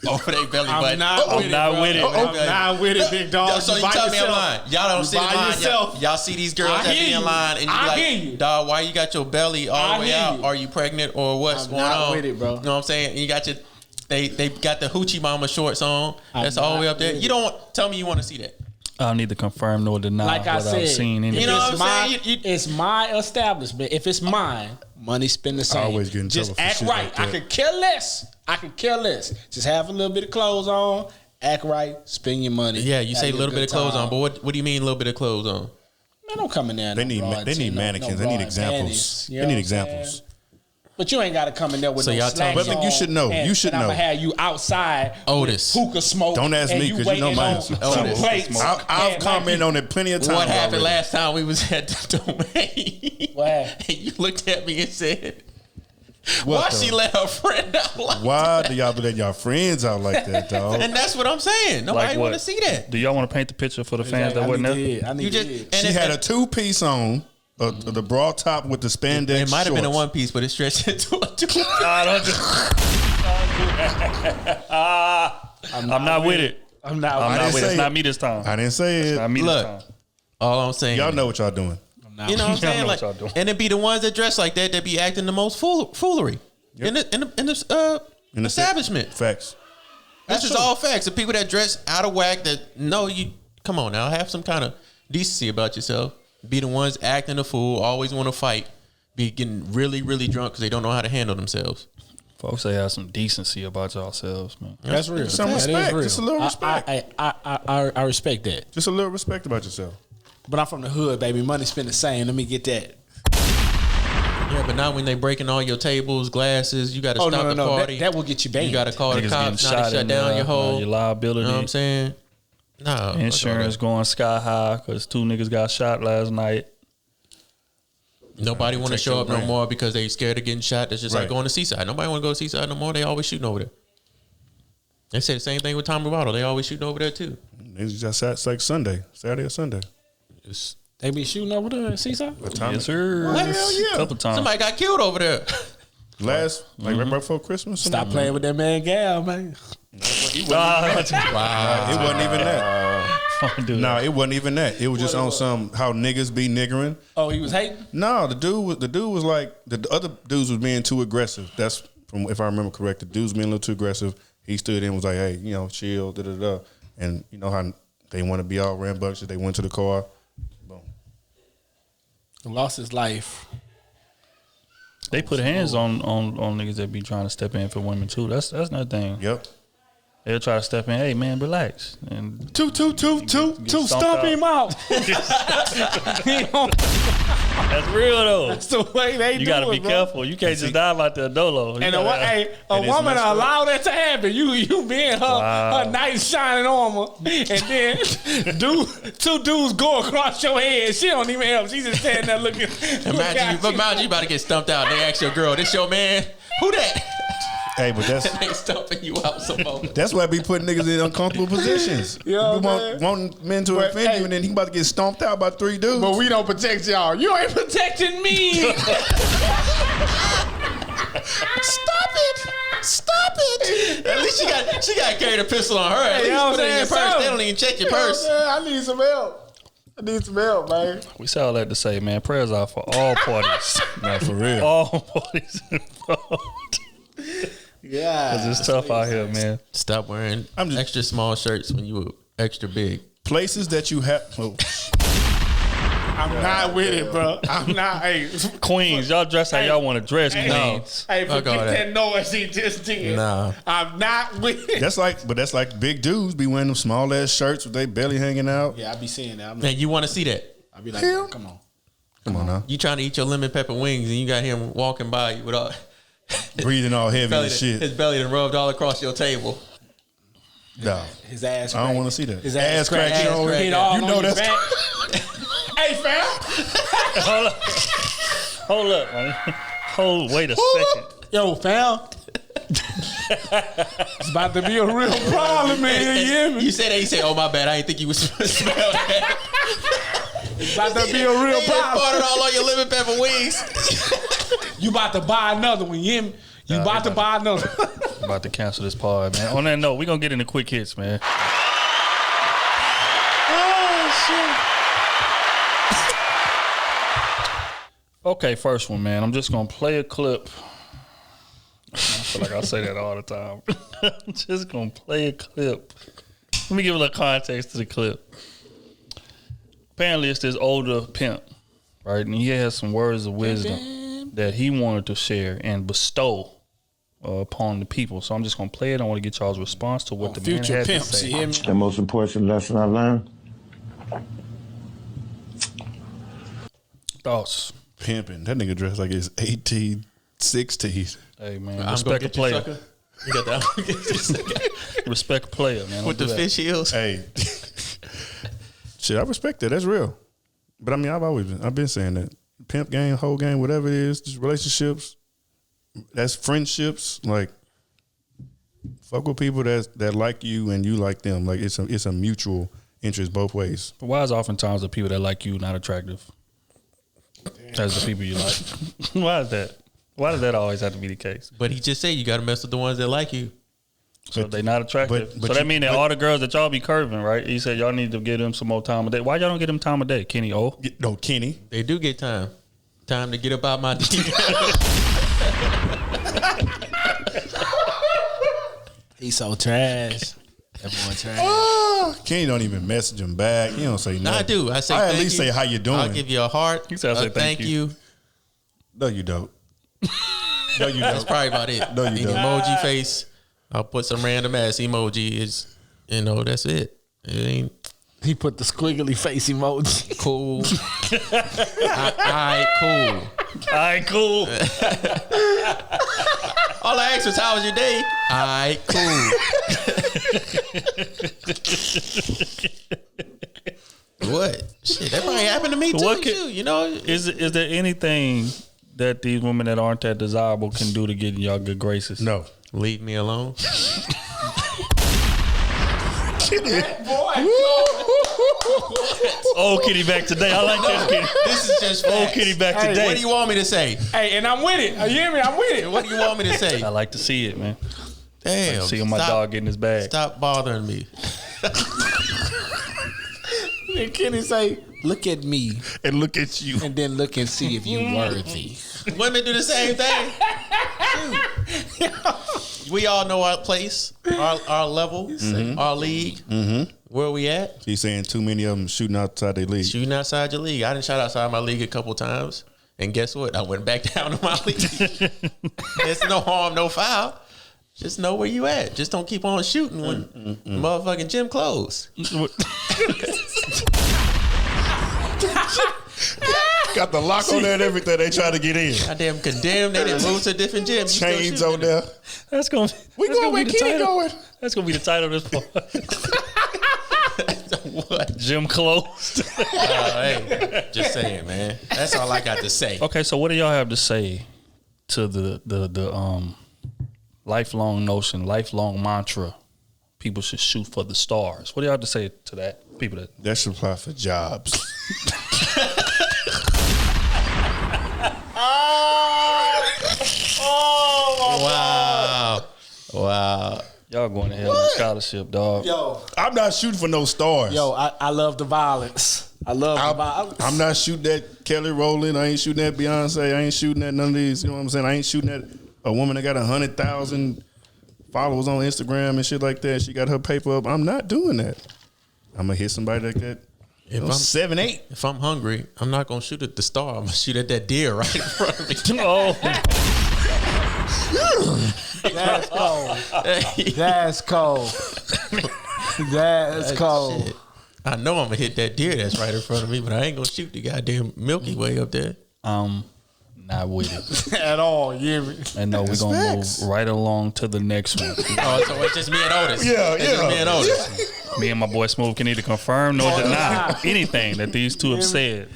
over their belly button. I'm not with it. I'm not with it, big dog. So you by tell me I'm yourself. lying. Y'all don't You sit in by line. yourself. Y'all see these girls I that hear be in you. line and you I be hear you. like, dog, why you got your belly all I the way hear out? you. Are you pregnant or what's I'm going not on? with it, bro. You know what I'm saying? And you got your they got the hoochie mama shorts on. I'm That's all the way not up there. with You don't tell me you want to see that. I don't need to confirm nor deny Like I what said, I've seen. if Anyway. You know what it's I'm my, saying? it's my establishment. If it's mine, money spend the same. always get in Just trouble for act shit right. like that. I could care less. Just have a little bit of clothes on. Act right. Spend your money. Yeah, you have say a your little bit of good clothes time. on, but what do you mean a little bit of clothes on? Man, don't come in there. They need mannequins. They need examples. They need examples. But you ain't got to come in there with So no y'all slacks talking- But look, you should know. and- You should and know. I'ma have you outside. Otis. with hookah smoke. Don't ask and me, 'cause you know waiting mine on is- two Otis. plates. I've And commented on it plenty of times. What happened already. last time we was at the domain? What happened? And you looked at me and said, What why the- she let her friend out like Why do y'all let y'all friends out like that, dog? And that's what I'm saying. Nobody Like want to what? see that. Do y'all want to paint the picture for the fans that wasn't there? I need You just to. and She it, had a 2-piece on, the bra top with the spandex. it might have been a shorts. one piece, but it stretched into a two. I'm not with it. I'm not. I'm didn't not with it. say It's not it. me this time. I didn't say it. Not me Look, this time. All I'm saying, Y'all know what y'all doing. you know what I'm saying? know Like, what y'all doing. and it be the ones that dress like that be acting the most foolery in the establishment. Facts. That's just all facts. The people that dress out of whack that know you. Come on now, have some kind of decency about yourself. Be the ones acting a fool. Always want to fight. Be getting really, really drunk because they don't know how to handle themselves. Folks say have some decency about yourselves, man. That's real. Some That respect. is real. Just a little respect. I respect that. Just a little respect about yourself. But I'm from the hood, baby. Money spent the same. Let me get that. Yeah, but now when they breaking all your tables, glasses, you got to stop the party. That will get you banned. You got to call the Niggas cops. getting Now they shut down your whole. your liability. You know what I'm saying? No. Insurance going sky high because 2 niggas got shot last night. Nobody want to show up no more because they scared of getting shot. That's just like Right. going to Seaside. Nobody want to go to Seaside no more. They always shooting over there. They say the same thing with Tommy Bottle. They always shooting over there too. Niggas just sat, it's like Saturday or Sunday. It's, They be shooting over there at Seaside? Yes, sir. Hell yeah. Couple times. somebody got killed over there. Like right before Christmas. Stop playing with that man Gal, man. Wow. It wasn't even that. Nah, it wasn't even that. It was just on some how niggas be niggering. Oh, he was hating? No, the dude was like the other dudes was being too aggressive. That's from if I remember correct. The dudes being a little too aggressive. He stood in and was like, hey, chill, da da da. And you know how they want to be all rambunctious. They went to the car. Boom. Lost his life. They put hands on niggas that be trying to step in for women too. That's another thing. Yep. They'll try to step in. Hey man, relax. And Two, stomped stomp out. him out. that's real though. That's the way they do it. You gotta be bro. careful. You can't just dive out there dolo. And a woman messed up. allow that to happen. You being her nice shining armor, and then two dudes go across your head. She don't even help. She's just standing there looking. Imagine you about to get stumped out. They ask your girl, "This your man? Who that?" Hey, but They stumping you out some more. that's why I be putting niggas in uncomfortable positions. Yeah, we want men to But, offend you, and then he about to get stomped out by 3 dudes. But we don't protect y'all. You ain't protecting me. Stop it. At least she got to carry the pistol on her. At least put it in your purse. They don't even check your purse. I need some help, man. We say all that to say, man, prayers out for all parties. Nah, for real. All parties involved. Yeah. Cause it's tough out here, man. Stop wearing extra small shirts when you were extra big. Places that you have. Oh, I'm not with it, bro. I'm not. Hey, Queens, y'all dress how y'all want to dress, queens. Hey, Fuck forget all that that. noise he just did. Nah. I'm not with it. that's like big dudes be wearing them small ass shirts with their belly hanging out. Yeah, I be seeing that. Man, you want to see that? I be like, come on. Come on now, You trying to eat your lemon pepper wings and you got him walking by you with all breathing all heavy and shit. his belly done rubbed all across your table. No, His ass. I don't want to see that. His ass crack. crack. Hit all You on know your that's back. Hey, fam. Hold up, man. Wait a second. Yo, fam. It's about to be a real problem, man. You hear me? You said that. He said, "Oh my bad. I didn't think you would smell that." It's about to be a real He problem. farted all on your lemon pepper wings. You about to buy another one. You hear me? You about to buy another one. About to cancel this pod, man. On that note, we're gonna get into quick hits, man. Okay, first one, man. I'm just gonna play a clip. I feel like I say that all the time. I'm just gonna play a clip. Let me give a little context to the clip. Apparently, it's this older pimp, right? And he has some words of wisdom that he wanted to share and bestow upon the people. So I'm just gonna play it. I want to get y'all's response to what the man Future had pimps, to say. you hear me? The most important lesson I learned. Thoughts? Pimping. That nigga dressed like it's 1860s. Hey man, I'm respect a player. You got that Respect a player, man. with Don't the do that. fish heels. Hey, shit, I respect that. That's real. But I mean, I've been saying that pimp game, whole game, whatever it is, just relationships. That's friendships. Like, fuck with people that like you and you like them. Like it's a mutual interest both ways. But why is oftentimes the people that like you not attractive as the people you like? Why is that? Why does that always have to be the case? But he just said you got to mess with the ones that like you. So they not attractive. but so that you- mean that all the girls that y'all be curving, right? He said y'all need to give them some more time of day. Why y'all don't get them time of day? Kenny O. No, Kenny. They do get time to get up out my D. He's so trash. That boy trash. Kenny don't even message him back. He don't say nothing. No, I do. I say I at thank least you. say how you doing. I'll give you a heart. He said, I say a thank you. No, you don't. No, you That's don't. probably about it. No, you An don't. emoji face. I'll put some random ass emoji. Is that's it. It ain't He put the squiggly face emoji. cool. Cool. All right, cool. All I asked was, "How was your day?" Cool. What? Shit, that probably happened to me too. What Too, you know? Is there anything that these women that aren't that desirable can do to get in y'all good graces? No. Leave me alone. Oh, Kitty back today. I like that, Kitty. This is just Oh, facts. Kitty back Hey, today. What do you want me to say? Hey, and I'm with it. You hear me? I'm with it. What do you want me to say? I like to see it, man. Damn. Seeing my stop- dog getting his bag. Stop bothering me. And Kenny say, "Look at me, And look at you. and then look and see if you worthy." Women do the same thing. Shoot. We all know our place, our level, our league. Where we at? He's saying too many of them shooting outside their league. Shooting outside your league. I done shot outside my league a couple times. And guess what? I went back down to my league. There's no harm, no foul. Just know where you at. Just don't keep on shooting when the motherfucking gym closed. Got the lock on there and everything. They try to get in. Goddamn condemned. They didn't move to a different gym. You still Chains shooting on there. That's gonna. We that's going gonna where be the Kenny title. going. That's gonna be the title of this part. What? Gym closed. Hey, just saying, man. That's all I got to say. Okay, so what do y'all have to say to the lifelong notion, lifelong mantra? People should shoot for the stars. What do y'all have to say to that? People that That should apply for jobs. Wow. y'all going to hell on scholarship, dog. Yo, I'm not shooting for no stars. I love the violence. I love the violence. I'm not shooting at Kelly Rowland. I ain't shooting at Beyonce. I ain't shooting at none of these. You know what I'm saying? I ain't shooting at a woman that got 100,000 followers on Instagram and shit like that. She got her paper up. I'm not doing that. I'm gonna hit somebody like that. If I'm I'm 7'8". If I'm hungry, I'm not gonna shoot at the star. I'm gonna shoot at that deer right in front of me. Oh, That's cold. That's cold. That's cold. Shit. I know I'm gonna hit that deer that's right in front of me, but I ain't gonna shoot the goddamn Milky Way up there. not with it. At all. You hear me? And no, we're That's gonna facts. move right along to the next one. Oh, so it's just me and Otis. Yeah, It's just yeah. me and Otis. Me and my boy Smooth can neither confirm nor deny anything that these two have said.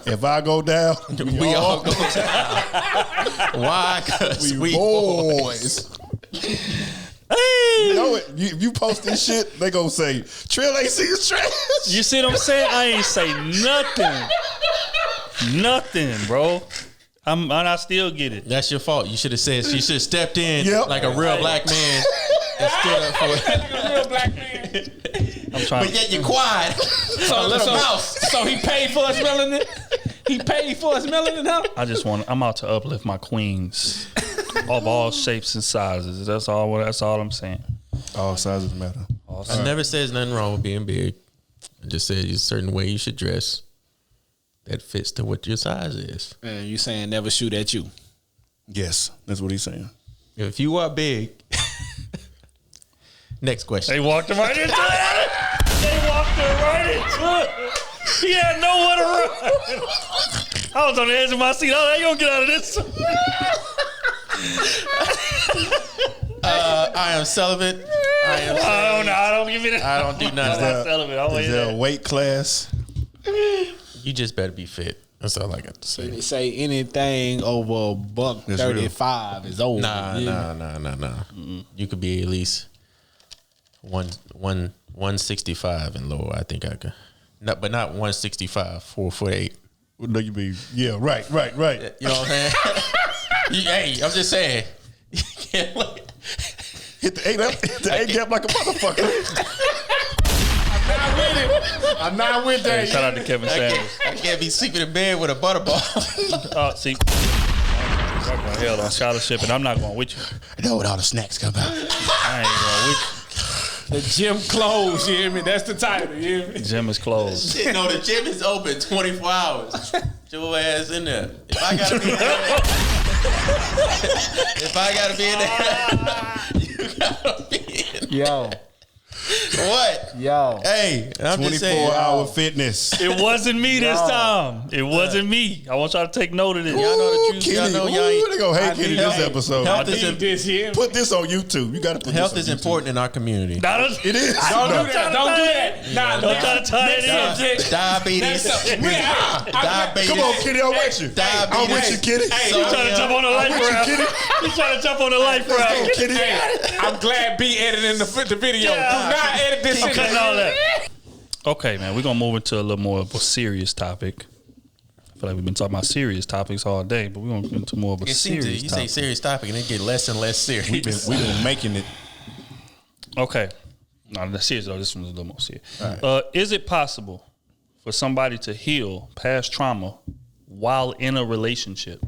If I go down, We all go down. Why? Because we boys. You know it. If you post this shit, they gonna say Trill ain't see his trash. You see what I'm saying? I ain't say nothing. Nothing, bro. And I still get it. That's your fault. You should have said. You should have stepped in Yep. like a real black man and stood up for it. A real black man. I'm trying. But yet you're quiet. A little mouse. So he paid for his melanin? He paid for his melanin, huh? I'm out to uplift my queens of all shapes and sizes. That's all I'm saying. All sizes matter. I never says nothing wrong with being big. I just said there's a certain way you should dress that fits to what your size is. And you saying never shoot at you. Yes, that's what he's saying. If you are big, next question. They walked him right into it. They walked him right into it. He had nowhere to run. I was on the edge of my seat. I ain't gonna get out of this. I am celibate. I don't give me that. I don't do none of that. Is there a weight class? You just better be fit. That's all I got to say. They say anything over $135 is over. Nah. You could be at least 165 and lower. I think I could. No, but not 165, 4'8". No, you be right. You know what I'm saying? Hey, I'm just saying. You can't look. Hit the eight gap like a motherfucker. I'm not with that. Hey, shout out to Kevin Sanders. I can't be sleeping in bed with a butterball. See, y'all going hell on scholarship, and I'm not going with you. I know what all the snacks come out. I ain't going with The gym closed, you hear me? That's the title, you hear me? you. Gym is closed. Shit, no, the gym is open 24 hours. Get your ass in there. If I gotta be there, If I gotta be in there, you gotta be in there. Yo. What? Yo. Hey, I'm just saying. 24-hour fitness. It wasn't me this time. It wasn't me. I want y'all to take note of this. Y'all know the truth. Kenny, Y'all know y'all ain't. they gonna hate Kenny this episode. Health is Put this on YouTube. You gotta put Health this is on YouTube. important in our community. It is. Don't do that. Don't do that. Nah, Don't try to tie it in. Diabetes. Diabetes. Come on, Kenny, I'm with you. Diabetes. I'm with you, Kenny. You trying to jump on the life raft? You trying to jump on the life raft? Kenny. I'm glad B editing the video. Yeah. Do not edit this shit. Cutting all that. Okay, man, we're gonna move into a little more of a serious topic. I feel like we've been talking about serious topics all day, but we're gonna get into more of a serious You topic. say serious topic and it get less and less serious. We've been making it. Okay. No, that's serious though. This one's a little more serious. Right. Is it possible for somebody to heal past trauma while in a relationship?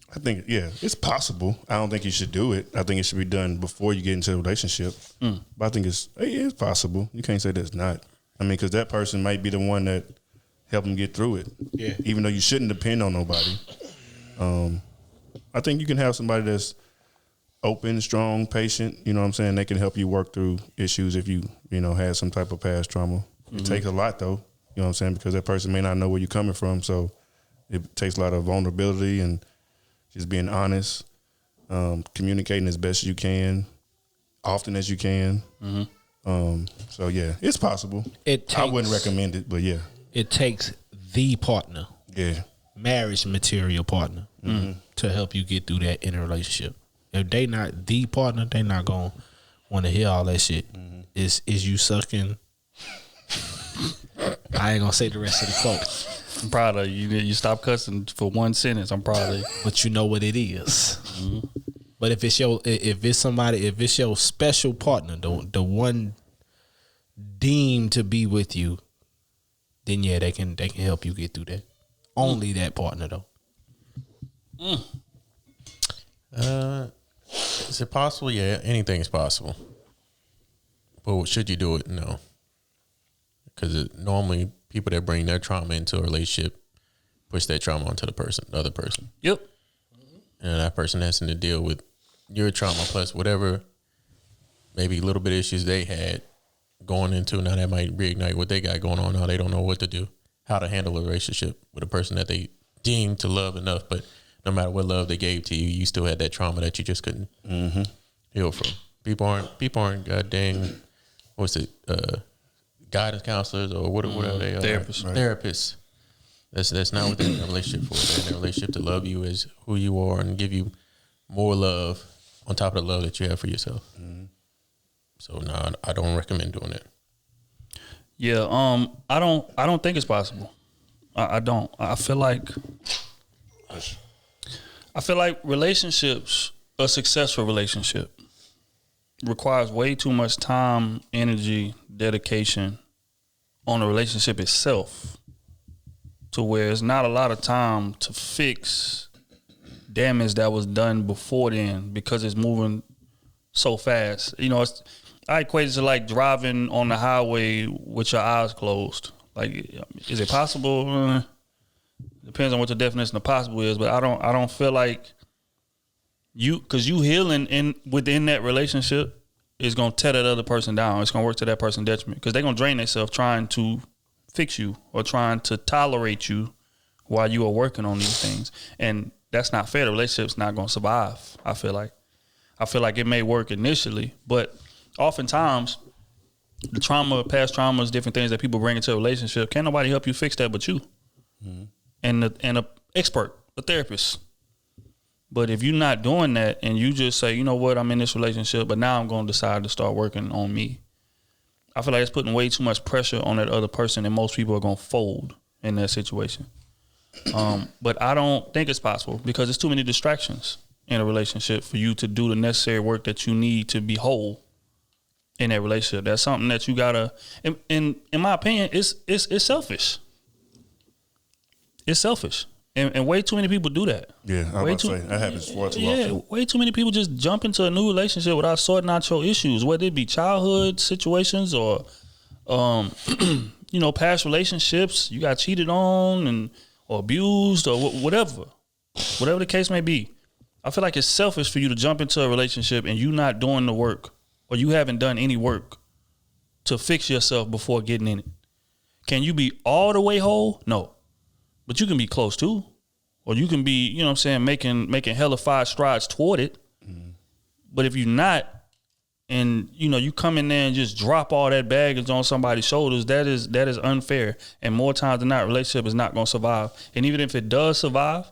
I think, yeah, it's possible. I don't think you should do it. I think it should be done before you get into a relationship. But I think it's possible. You can't say that it's not. I mean, because that person might be the one that helped them get through it. Yeah. Even though you shouldn't depend on nobody. I think you can have somebody that's open, strong, patient. You know what I'm saying? They can help you work through issues if you had some type of past trauma. It takes a lot, though. You know what I'm saying? Because that person may not know where you're coming from. So it takes a lot of vulnerability and just being honest, communicating as best as you can, often as you can. So yeah, it's possible. I wouldn't recommend it, but yeah, it takes the partner, marriage material partner, to help you get through that in a relationship. If they not the partner, they not gonna want to hear all that shit. Is you sucking? I ain't gonna say the rest of the quote. I'm proud of you. You stop cussing for one sentence. I'm proud of you. But you know what it is. But if it's your special partner, the one deemed to be with you, then yeah, they can help you get through that. Only that partner though. Is it possible? Yeah, anything's possible. But should you do it? No. Because normally people that bring their trauma into a relationship push that trauma onto the other person. Yep. And that person has to deal with your trauma plus whatever maybe little bit of issues they had going into. Now that might reignite what they got going on. Now they don't know what to do, how to handle a relationship with a person that they deem to love enough. But no matter what love they gave to you, you still had that trauma that you just couldn't heal from. People aren't goddamn, what's it, guidance counselors or whatever they are. Therapists. Right. Therapists. That's not what they're in a relationship for. They're in a relationship to love you as who you are and give you more love on top of the love that you have for yourself. So no, I don't recommend doing it. Yeah, I don't think it's possible. I don't. I feel like relationships, a successful relationship, requires way too much time, energy, dedication on the relationship itself, to where it's not a lot of time to fix damage that was done before then because it's moving so fast. I equate it to like driving on the highway with your eyes closed. Like, is it possible? Depends on what the definition of possible is, but I don't feel like because you healing within that relationship is gonna tear that other person down. It's gonna work to that person's detriment because they're gonna drain themselves trying to fix you or trying to tolerate you while you are working on these things, and that's not fair. The relationship's not gonna survive. I feel like it may work initially, but oftentimes the trauma, past traumas, different things that people bring into a relationship, can't nobody help you fix that but you and a expert, a therapist. But if you're not doing that and you just say, you know what, I'm in this relationship, but now I'm going to decide to start working on me, I feel like it's putting way too much pressure on that other person, and most people are going to fold in that situation. But I don't think it's possible because there's too many distractions in a relationship for you to do the necessary work that you need to be whole in that relationship. That's something that you gotta, in my opinion, it's selfish. It's selfish. And way too many people do that. Yeah, I was about to say, that happens far too often. Yeah, way too many people just jump into a new relationship without sorting out your issues, whether it be childhood situations or, past relationships you got cheated on and or abused or whatever the case may be. I feel like it's selfish for you to jump into a relationship and you not doing the work, or you haven't done any work to fix yourself before getting in it. Can you be all the way whole? No. But you can be close to. Or you can be, you know what I'm saying, making hella 5 strides toward it. Mm-hmm. But if you're not, and you know, you come in there and just drop all that baggage on somebody's shoulders, that is unfair. And more times than not, relationship is not gonna survive. And even if it does survive,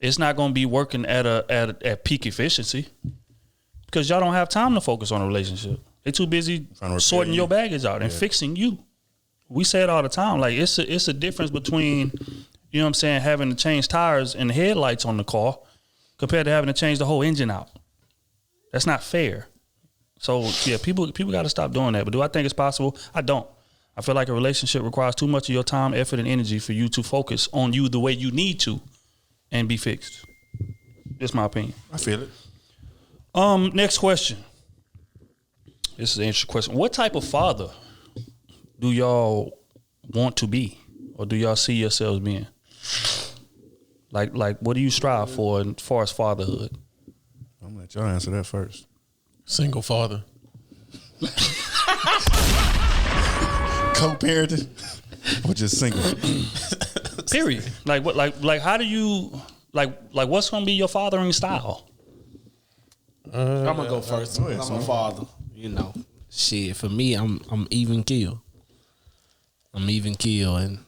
it's not gonna be working at peak efficiency. Because y'all don't have time to focus on a relationship. They're too busy sorting your baggage out and fixing you. We say it all the time. Like it's a difference between, you know what I'm saying, having to change tires and headlights on the car compared to having to change the whole engine out. That's not fair. So yeah, people got to stop doing that. But do I think it's possible? I don't. I feel like a relationship requires too much of your time, effort, and energy for you to focus on you the way you need to and be fixed. That's my opinion. I feel it. Next question. This is an interesting question. What type of father do y'all want to be, or do y'all see yourselves being? Like, what do you strive for as far as fatherhood? I'm gonna let y'all answer that first. Single father. Co-parenting, or just single? Period. Like what? Like how do you like? What's gonna be your fathering style? I'm gonna go first. I'm a father. You know, shit. For me, I'm even keel. I'm even keel, and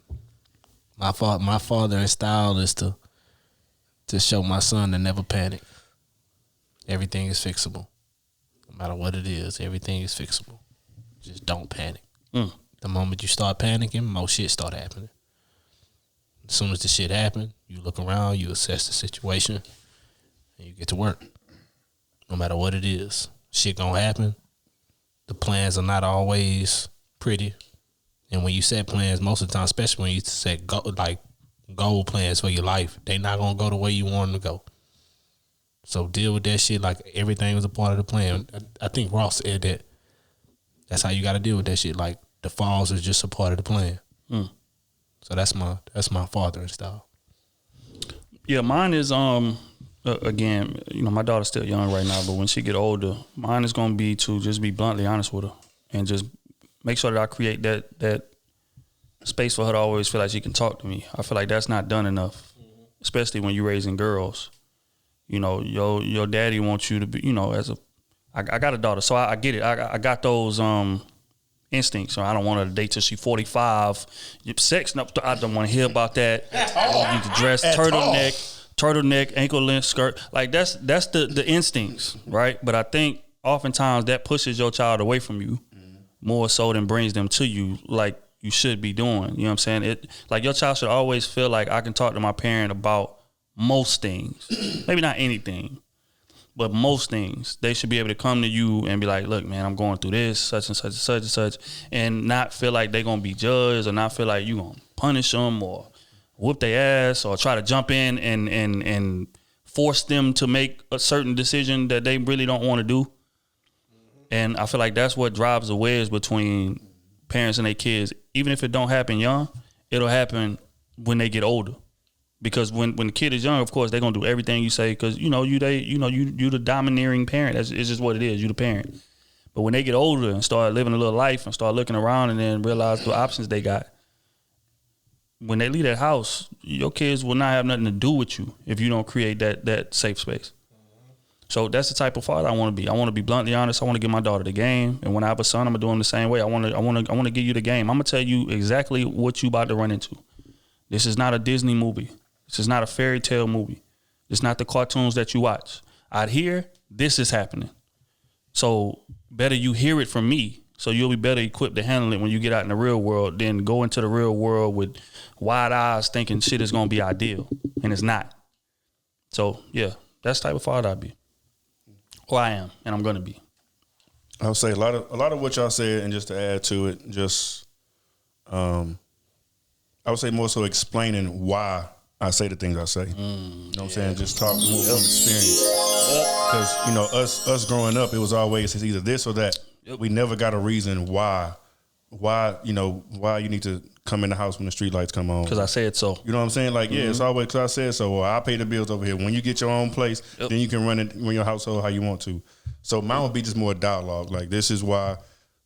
my fathering style is to show my son to never panic. Everything is fixable, no matter what it is. Everything is fixable. Just don't panic. The moment you start panicking, more shit start happening. As soon as the shit happen, you look around, you assess the situation, and you get to work. No matter what it is, shit gonna happen. The plans are not always pretty. And when you set plans, most of the time, especially when you set goal plans for your life, they not gonna go the way you want them to go. So deal with that shit like everything was a part of the plan. I think Ross said that. That's how you got to deal with that shit. Like the falls is just a part of the plan. So that's my fathering style. Yeah, mine is again, you know, my daughter's still young right now, but when she get older, mine is gonna be to just be bluntly honest with her and just make sure that I create that space for her to always feel like she can talk to me. I feel like that's not done enough, especially when you're raising girls. You know, your daddy wants you to be, you know, I got a daughter, so I get it. I got those instincts. So I don't want her to date till she's 45. Sex, no, I don't want to hear about that. I need to dress turtleneck, ankle length skirt. Like that's the instincts, right? But I think oftentimes that pushes your child away from you more so than brings them to you, like you should be doing. You know what I'm saying? It like your child should always feel like I can talk to my parent about most things. Maybe not anything, but most things. They should be able to come to you and be like, look, man, I'm going through this, such and such and such and such, and not feel like they're going to be judged or not feel like you're going to punish them or whoop their ass or try to jump in and force them to make a certain decision that they really don't want to do. And I feel like that's what drives the wedge between parents and their kids. Even if it don't happen young, it'll happen when they get older. Because when the kid is young, of course, they're gonna do everything you say because you the domineering parent. It's just what it is. You the parent. But when they get older and start living a little life and start looking around and then realize the options they got, when they leave that house, your kids will not have nothing to do with you if you don't create that safe space. So that's the type of father I want to be. I want to be bluntly honest. I want to give my daughter the game, and when I have a son, I'm gonna do him the same way. I want to give you the game. I'm gonna tell you exactly what you about to run into. This is not a Disney movie. This is not a fairy tale movie. It's not the cartoons that you watch. Out here, this is happening. So better you hear it from me, so you'll be better equipped to handle it when you get out in the real world than go into the real world with wide eyes thinking shit is gonna be ideal, and it's not. So yeah, that's the type of father I'd be. Or I am, and I'm gonna be. I would say a lot of what y'all said, and just to add to it, just I would say more so explaining why I say the things I say. You know what I'm saying? Just talk more from experience. Because, you know, us growing up, it was always either this or that. We never got a reason why why you need to come in the house when the street lights come on. Because I said so. You know what I'm saying? Like, yeah, it's always because I said so. Or I pay the bills over here. When you get your own place, then you can run your household how you want to. So mine would be just more dialogue. Like, this is why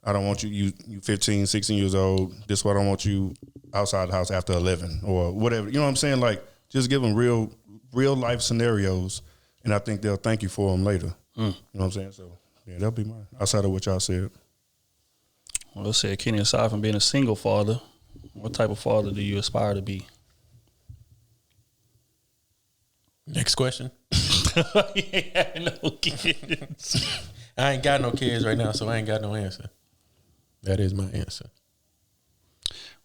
I don't want you 15, 16 years old. This is why I don't want you outside the house after 11 or whatever. You know what I'm saying? Like, just give them real life scenarios, and I think they'll thank you for them later. You know what I'm saying? So, yeah, that'll be mine. Outside of what y'all said. Well, let's say, Kenny, aside from being a single father, what type of father do you aspire to be? Next question. Yeah, no kids. I ain't got no kids right now, so I ain't got no answer. That is my answer.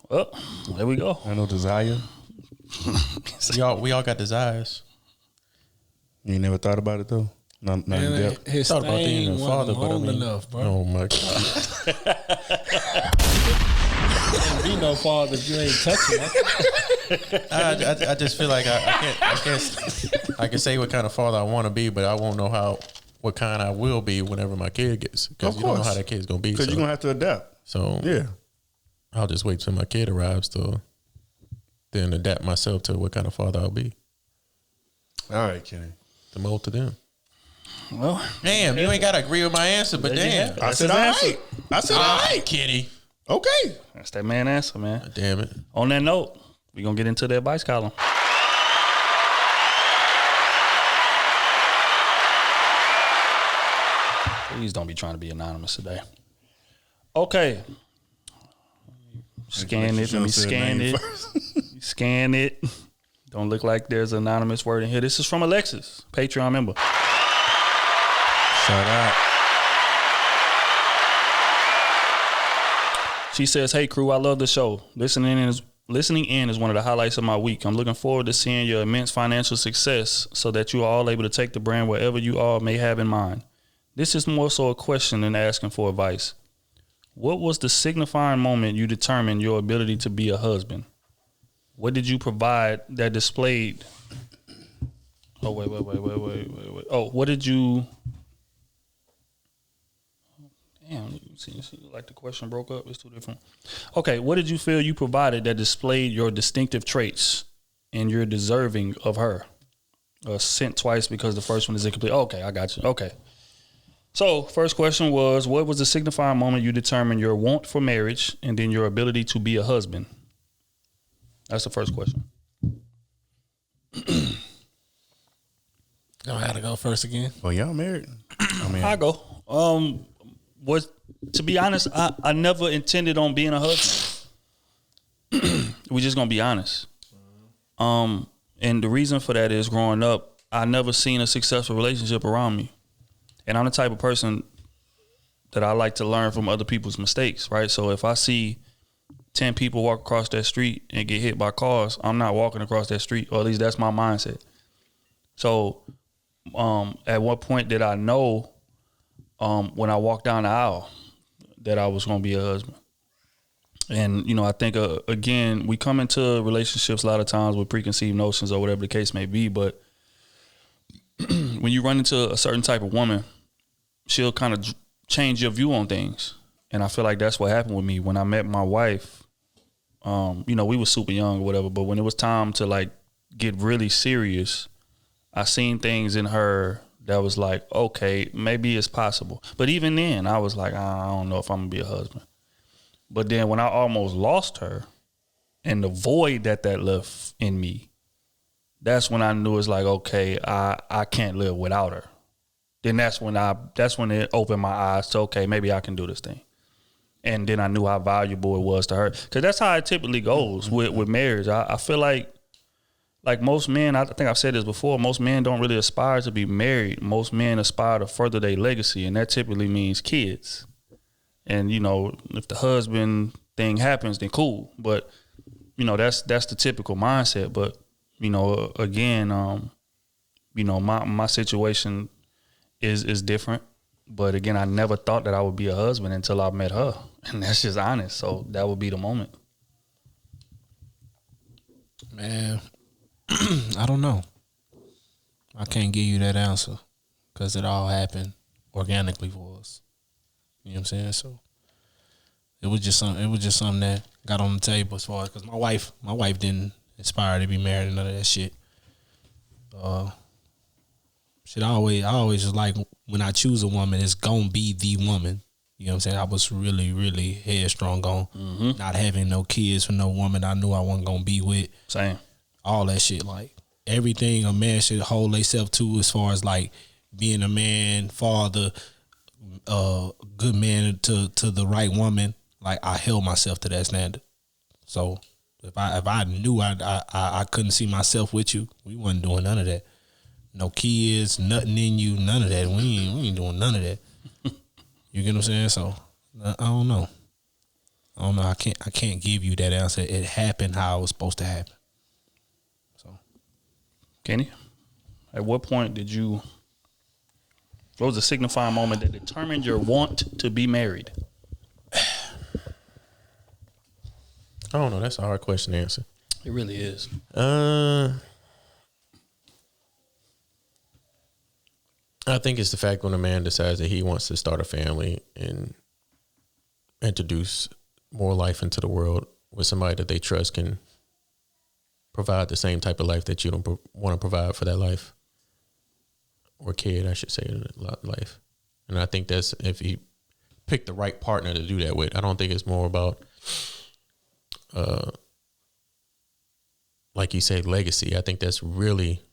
Well, there we go. I know desire. We all got desires. You ain't never thought about it though? Not in depth. His Thought about being a father, but I mean, enough, bro. oh my god. Be no father if you ain't touching it. I just feel like I can say what kind of father I want to be, but I won't know what kind I will be whenever my kid gets, because you don't know how that kid's gonna be. Because you're gonna have to adapt. So yeah, I'll just wait till my kid arrives to then adapt myself to what kind of father I'll be. All right, Kenny. To mold to them. Well, Damn, you ain't gotta agree with my answer, but damn, I said all right. I said all right, Kenny. Okay. that's that man answer, man. God damn it. On that note, we're going to get into the advice column. Please don't be trying to be anonymous today. Okay. Scan it. Let me scan it. Scan it. Don't look like there's an anonymous word in here. This is from Alexis, Patreon member. Shout out. She says, "Hey, Krew, I love the show. Listening in is one of the highlights of my week. I'm looking forward to seeing your immense financial success so that you are all able to take the brand wherever you all may have in mind. This is more so a question than asking for advice. What was the signifying moment you determined your ability to be a husband? What did you provide that displayed? Oh, wait. Oh, what did you... Damn, see, like the question broke up. It's too different. Okay, what did you feel you provided that displayed your distinctive traits and you're deserving of her? Sent twice because the first one is incomplete. Okay, I got you. Okay. So, first question was, what was the signifying moment you determined your want for marriage and then your ability to be a husband? That's the first question. I gotta go first again. Well, y'all married. I go. To be honest, I never intended on being a husband. We're just gonna be honest. And the reason for that is, growing up, I never seen a successful relationship around me. And I'm the type of person that I like to learn from other people's mistakes, right? So if I see 10 people walk across that street and get hit by cars, I'm not walking across that street, or at least that's my mindset. So at what point did I know when I walked down the aisle that I was going to be a husband? And, I think, again, we come into relationships a lot of times with preconceived notions or whatever the case may be. But when you run into a certain type of woman, she'll kind of change your view on things. And I feel like that's what happened with me. When I met my wife, we were super young or whatever. But when it was time to, like, get really serious, I seen things in her that was like, okay, maybe it's possible. But even then, I was like, I don't know if I'm going to be a husband. But then when I almost lost her and the void that left in me, that's when I knew it's like, okay, I can't live without her. Then that's when it opened my eyes to, okay, maybe I can do this thing. And then I knew how valuable it was to her. Because that's how it typically goes with marriage. I feel like most men, I think I've said this before, most men don't really aspire to be married. Most men aspire to further their legacy, and that typically means kids. And, if the husband thing happens, then cool. But, that's the typical mindset. But, again, my situation is different. But again, I never thought that I would be a husband until I met her. And that's just honest. So that would be the moment. Man, I don't know. I can't give you that answer because it all happened organically for us. You know what I'm saying? So It was just something that got on the table as far as because my wife didn't aspire to be married and none of that shit. I always just like when I choose a woman, it's gonna be the woman. You know what I'm saying? I was really, really headstrong on not having no kids for no woman I knew I wasn't gonna be with. Same. All that shit, like everything a man should hold themselves to as far as like being a man, father, good man to the right woman. Like I held myself to that standard. So if I knew I couldn't see myself with you, we wasn't doing none of that. No kids, nothing in you, none of that. We ain't doing none of that. You get what I'm saying? So I don't know. I can't give you that answer. It happened how it was supposed to happen. So, Kenny, at what point what was the signifying moment that determined your want to be married? I don't know. That's a hard question to answer. It really is. I think it's the fact when a man decides that he wants to start a family and introduce more life into the world with somebody that they trust can provide the same type of life that you don't want to provide for that life. Or kid, I should say, life. And I think that's if he picked the right partner to do that with. I don't think it's more about, like you say, legacy. I think that's really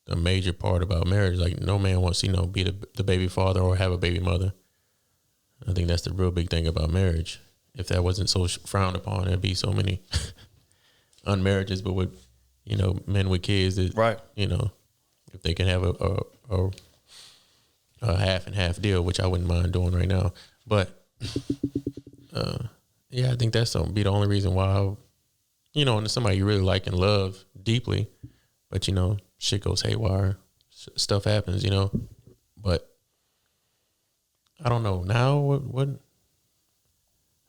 the major part about marriage. Like no man wants to, be the baby father or have a baby mother. I think that's the real big thing about marriage. If that wasn't so frowned upon, there'd be so many unmarriages, but with, men with kids that, right. If they can have a half and half deal, which I wouldn't mind doing right now. But, yeah, I think that's be the only reason why, and somebody you really like and love deeply, but, shit goes haywire, stuff happens, but I don't know now what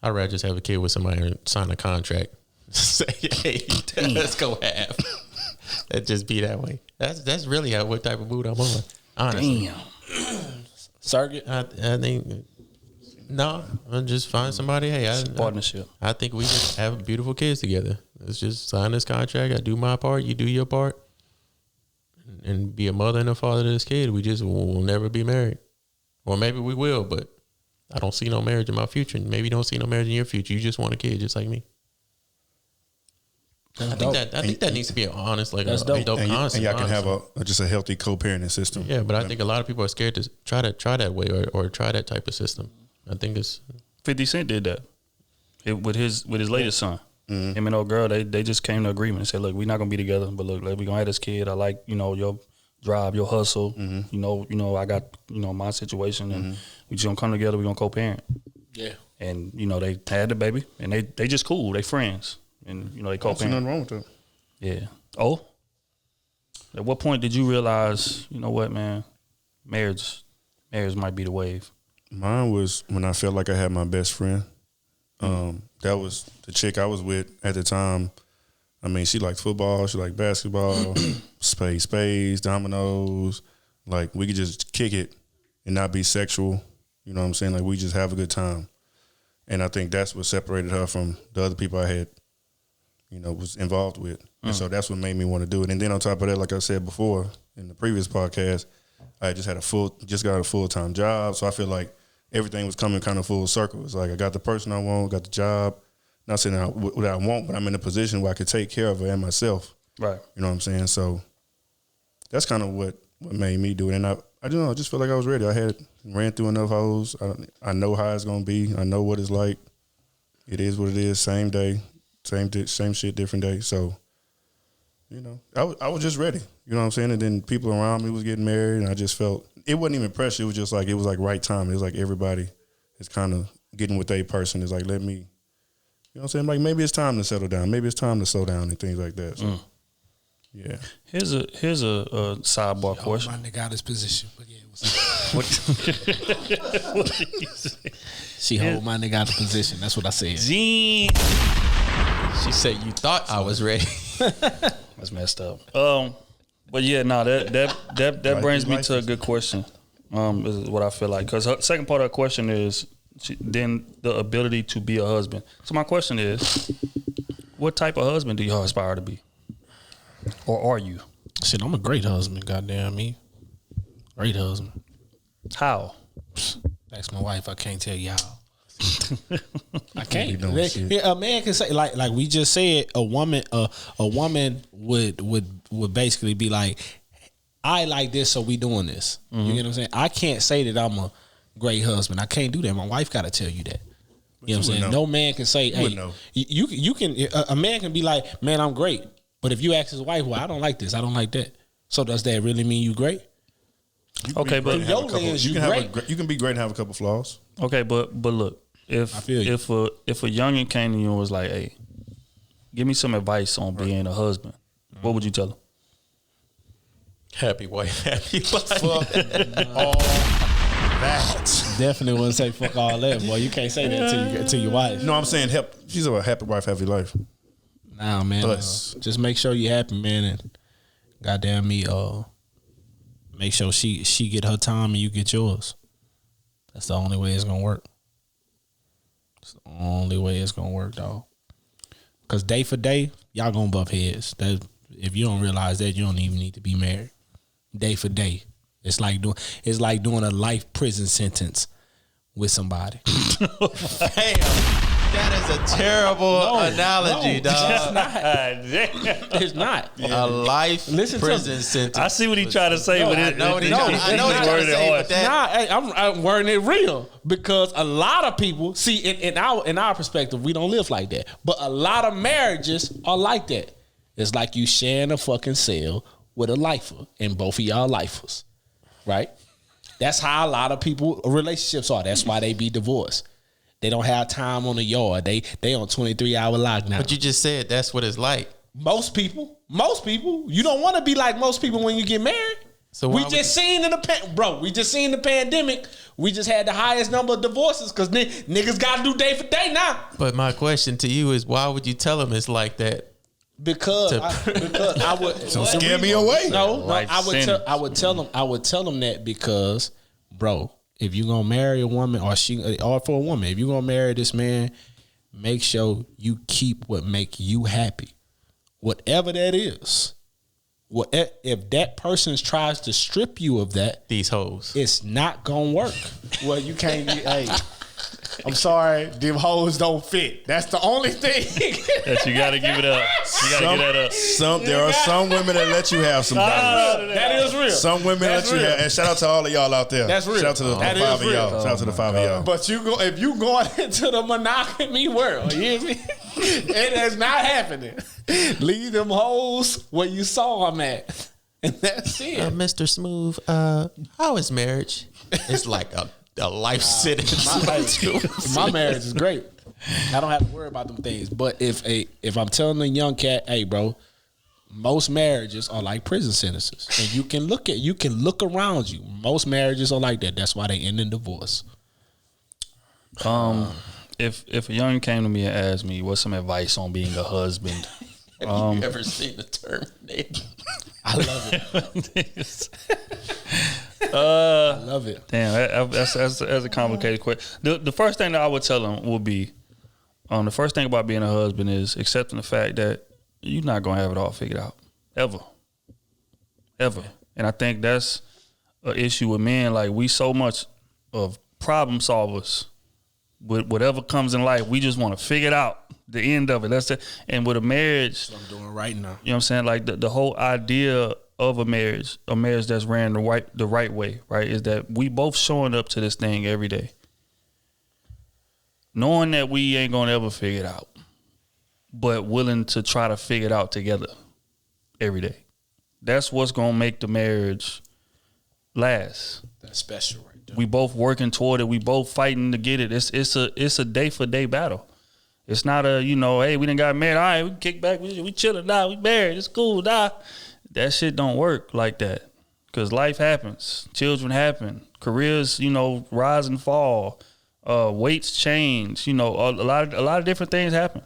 I'd rather just have a kid with somebody and sign a contract. Say, hey, let's go half. That just be that way. That's really what type of mood I'm on. Honestly. Damn. Circuit. I think no. I'll just find somebody. Hey, partnership. I think we can have beautiful kids together. Let's just sign this contract. I do my part. You do your part, and be a mother and a father to this kid. We just will never be married, or maybe we will, but I don't see no marriage in my future. And maybe you don't see no marriage in your future. You just want a kid, just like me. I think that needs to be an honest, like that's a dope concept. And y'all can have just a healthy co-parenting system. Yeah, but I think a lot of people are scared to try that way or try that type of system. I think it's 50 Cent did that with his latest son. Mm-hmm. Him and old girl, they just came to agreement and said, look, we're not gonna be together, but look, we're gonna have this kid. I like, your drive, your hustle. Mm-hmm. I got, my situation, and we just gonna come together. We're gonna co-parent. Yeah. And they had the baby, and they just cool. They friends. And, they co-parent. There's nothing wrong with that. Yeah. Oh? At what point did you realize, you know what, man, marriage might be the wave? Mine was when I felt like I had my best friend. That was the chick I was with at the time. I mean, she liked football. She liked basketball, spades, dominoes. Like, we could just kick it and not be sexual. You know what I'm saying? Like, we just have a good time. And I think that's what separated her from the other people I had, was involved with. And so that's what made me want to do it. And then on top of that, like I said before in the previous podcast, I just got a full-time job. So I feel like everything was coming kind of full circle. It's like I got the person I want, got the job. Not saying what I want, but I'm in a position where I could take care of her and myself. Right. You know what I'm saying? So that's kind of what made me do it. And I don't know, I just felt like I was ready. I ran through enough hoes. I know how it's going to be. I know what it's like. It is what it is. Same day. Same shit, different day. So, I was just ready. You know what I'm saying? And then people around me was getting married, and I just felt it wasn't even pressure. It was just like right time. It was like everybody is kind of getting with their person. It's like, let me, you know what I'm saying? Like maybe it's time to settle down. Maybe it's time to slow down and things like that. So, yeah. Here's a sidebar question. My nigga out his position, but yeah. What did you say? She hold my nigga out of position. That's what I said. Gee. She said you thought I was ready. That's messed up. But yeah, no, that brings me to a good question. Is what I feel like, because the second part of the question is, than the ability to be a husband. So my question is, what type of husband do you aspire to be? Or are you? Shit, I'm a great husband, goddamn me. Great husband. How? Ask my wife, I can't tell you how. I can't. A man can say like we just said, a woman would basically be like, I like this, so we doing this. You get what I'm saying? I can't say that I'm a great husband. I can't do that. My wife got to tell you that. You know what I'm saying? No man can say, hey, you can. A man can be like, man, I'm great. But if you ask his wife, well, I don't like this, I don't like that. So does that really mean you great? Okay, but you can be great and have a couple flaws. Okay, but look, if a youngin came to you and was like, hey, give me some advice on being a husband, what would you tell him? Happy wife, happy life. That definitely wouldn't say fuck all that, boy. You can't say that to your wife. No, I'm saying she's a happy wife, happy life. Nah, man. Just make sure you happy, man, and goddamn me, make sure she get her time and you get yours. That's the only way it's gonna work. It's the only way it's gonna work, dog. Cause day for day, y'all gonna bump heads. If you don't realize that, you don't even need to be married. Day for day, it's like doing a life prison sentence with somebody. Damn, that is a terrible analogy, dog. It's not. A life prison sentence. I see what he trying to say, but I know what he's trying to say, but that. I'm wording it real because a lot of people see in our perspective, we don't live like that. But a lot of marriages are like that. It's like you sharing a fucking cell with a lifer, and both of y'all lifers, right? That's how a lot of people relationships are. That's why they be divorced. They don't have time on the yard. They on 23-hour lockdown. But you just said that's what it's like. Most people, you don't want to be like most people when you get married. So we just seen the pandemic. We just had the highest number of divorces because niggas got to do day for day now. But my question to you is, why would you tell them it's like that? Because I would scare me away. No, I would tell them that because, bro, if you gonna marry a woman or for a woman, if you gonna marry this man, make sure you keep what make you happy, whatever that is. If that person tries to strip you of that, these hoes, it's not gonna work. Well, you can't. Hey, I'm sorry, them hoes don't fit. That's the only thing. That you gotta give it up. You gotta get that up. There are some women that let you have some diamonds. That is real. Some women let you have, and shout out to all of y'all out there. That's real. Shout out to the 5 of y'all. Shout out to the 5 of y'all. But if you going into the monogamy world, you hear me? It is not happening. Leave them hoes where you saw them at, and that's it. Mr. Smooth, how is marriage? It's like a life sentence. My marriage is great. I don't have to worry about them things. But if I'm telling a young cat, hey, bro, most marriages are like prison sentences, and you can look around you. Most marriages are like that. That's why they end in divorce. If a young came to me and asked me what's some advice on being a husband, have you ever seen the Terminator? I love it. I love it. Damn, that's a complicated question. The first thing that I would tell them would be, the first thing about being a husband is accepting the fact that you're not gonna have it all figured out ever. And I think that's an issue with men. Like, we so much of problem solvers. With whatever comes in life, we just want to figure it out, the end of it. That's it. And with a marriage, that's what I'm doing right now. You know what I'm saying? Like the whole idea of a marriage that's ran the right way, right, is that we both showing up to this thing every day, knowing that we ain't gonna ever figure it out, but willing to try to figure it out together every day. That's what's gonna make the marriage last. That's special, right? We both working toward it. We both fighting to get it. It's a day for day battle. It's not a, hey, we done got married. All right, we kick back. We chilling now. We married. It's cool. Nah. That shit don't work like that. Because life happens. Children happen. Careers, rise and fall. Weights change. A lot of different things happen.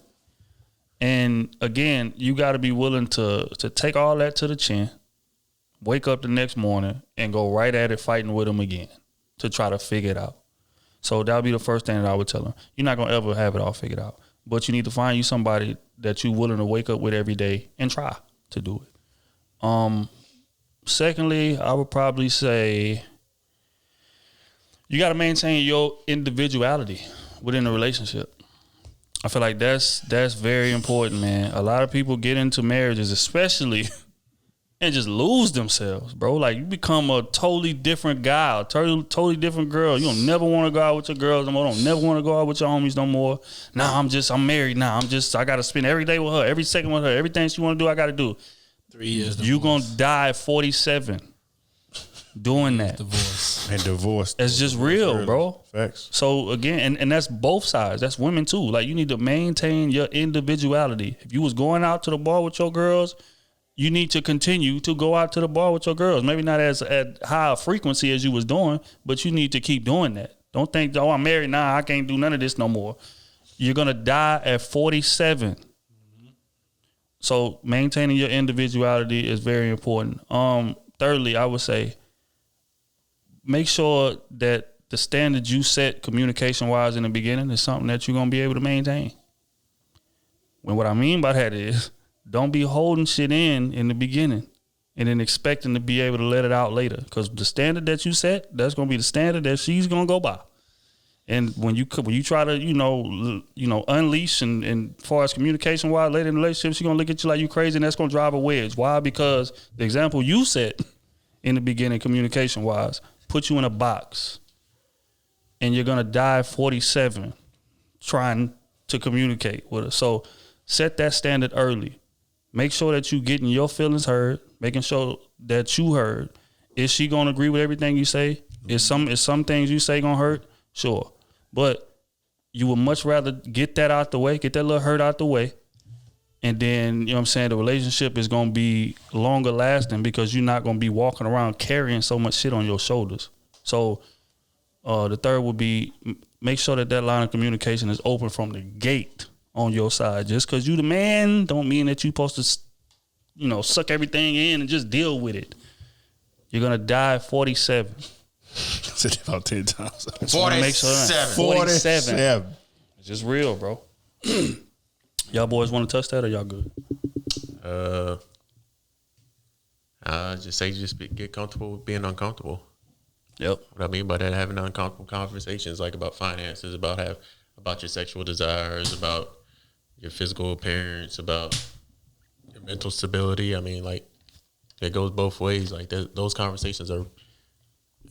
And again, you got to be willing to take all that to the chin, wake up the next morning, and go right at it fighting with them again to try to figure it out. So that would be the first thing that I would tell them. You're not gonna ever have it all figured out, but you need to find you somebody that you're willing to wake up with every day and try to do it. Secondly, I would probably say you got to maintain your individuality within a relationship. I feel like that's very important, man. A lot of people get into marriages, especially, and just lose themselves, bro. Like, you become a totally different guy, a totally different girl. You don't never want to go out with your girls no more. Don't never want to go out with your homies no more. Nah, I'm married now. I got to spend every day with her, every second with her. Everything she want to do, I got to do. 3 years. You going to die at 47 doing that. Divorce. It's just real, bro. Facts. So again, and that's both sides. That's women too. Like, you need to maintain your individuality. If you was going out to the bar with your girls, you need to continue to go out to the bar with your girls. Maybe not as at high a frequency as you was doing, but you need to keep doing that. Don't think, oh, I'm married now, I can't do none of this no more. You're gonna die at 47. So maintaining your individuality is very important. Thirdly, I would say make sure that the standards you set communication-wise in the beginning is something that you're going to be able to maintain. When what I mean by that is, don't be holding shit in the beginning and then expecting to be able to let it out later. Because the standard that you set, that's going to be the standard that she's going to go by. And when you try to, unleash and as far as communication-wise later in the relationship, she's going to look at you like you crazy, and that's going to drive a wedge. Why? Because the example you set in the beginning communication-wise put you in a box, and you're going to die at 47 trying to communicate with her. So set that standard early. Make sure that you getting your feelings heard, making sure that you heard. Is she going to agree with everything you say? Is some things you say going to hurt? Sure. But you would much rather get that out the way, get that little hurt out the way, and then, the relationship is going to be longer lasting because you're not going to be walking around carrying so much shit on your shoulders. So the third would be make sure that line of communication is open from the gate on your side. Just because you the man don't mean that you're supposed to, suck everything in and just deal with it. You're going to die at 47. Said it about 10 times. 47. 47. It's just real, bro. Y'all boys want to touch that or y'all good? Get comfortable with being uncomfortable. Yep. What I mean by that, having uncomfortable conversations, like about finances, about your sexual desires, about your physical appearance, about your mental stability. I mean, like, it goes both ways. Like, those conversations are,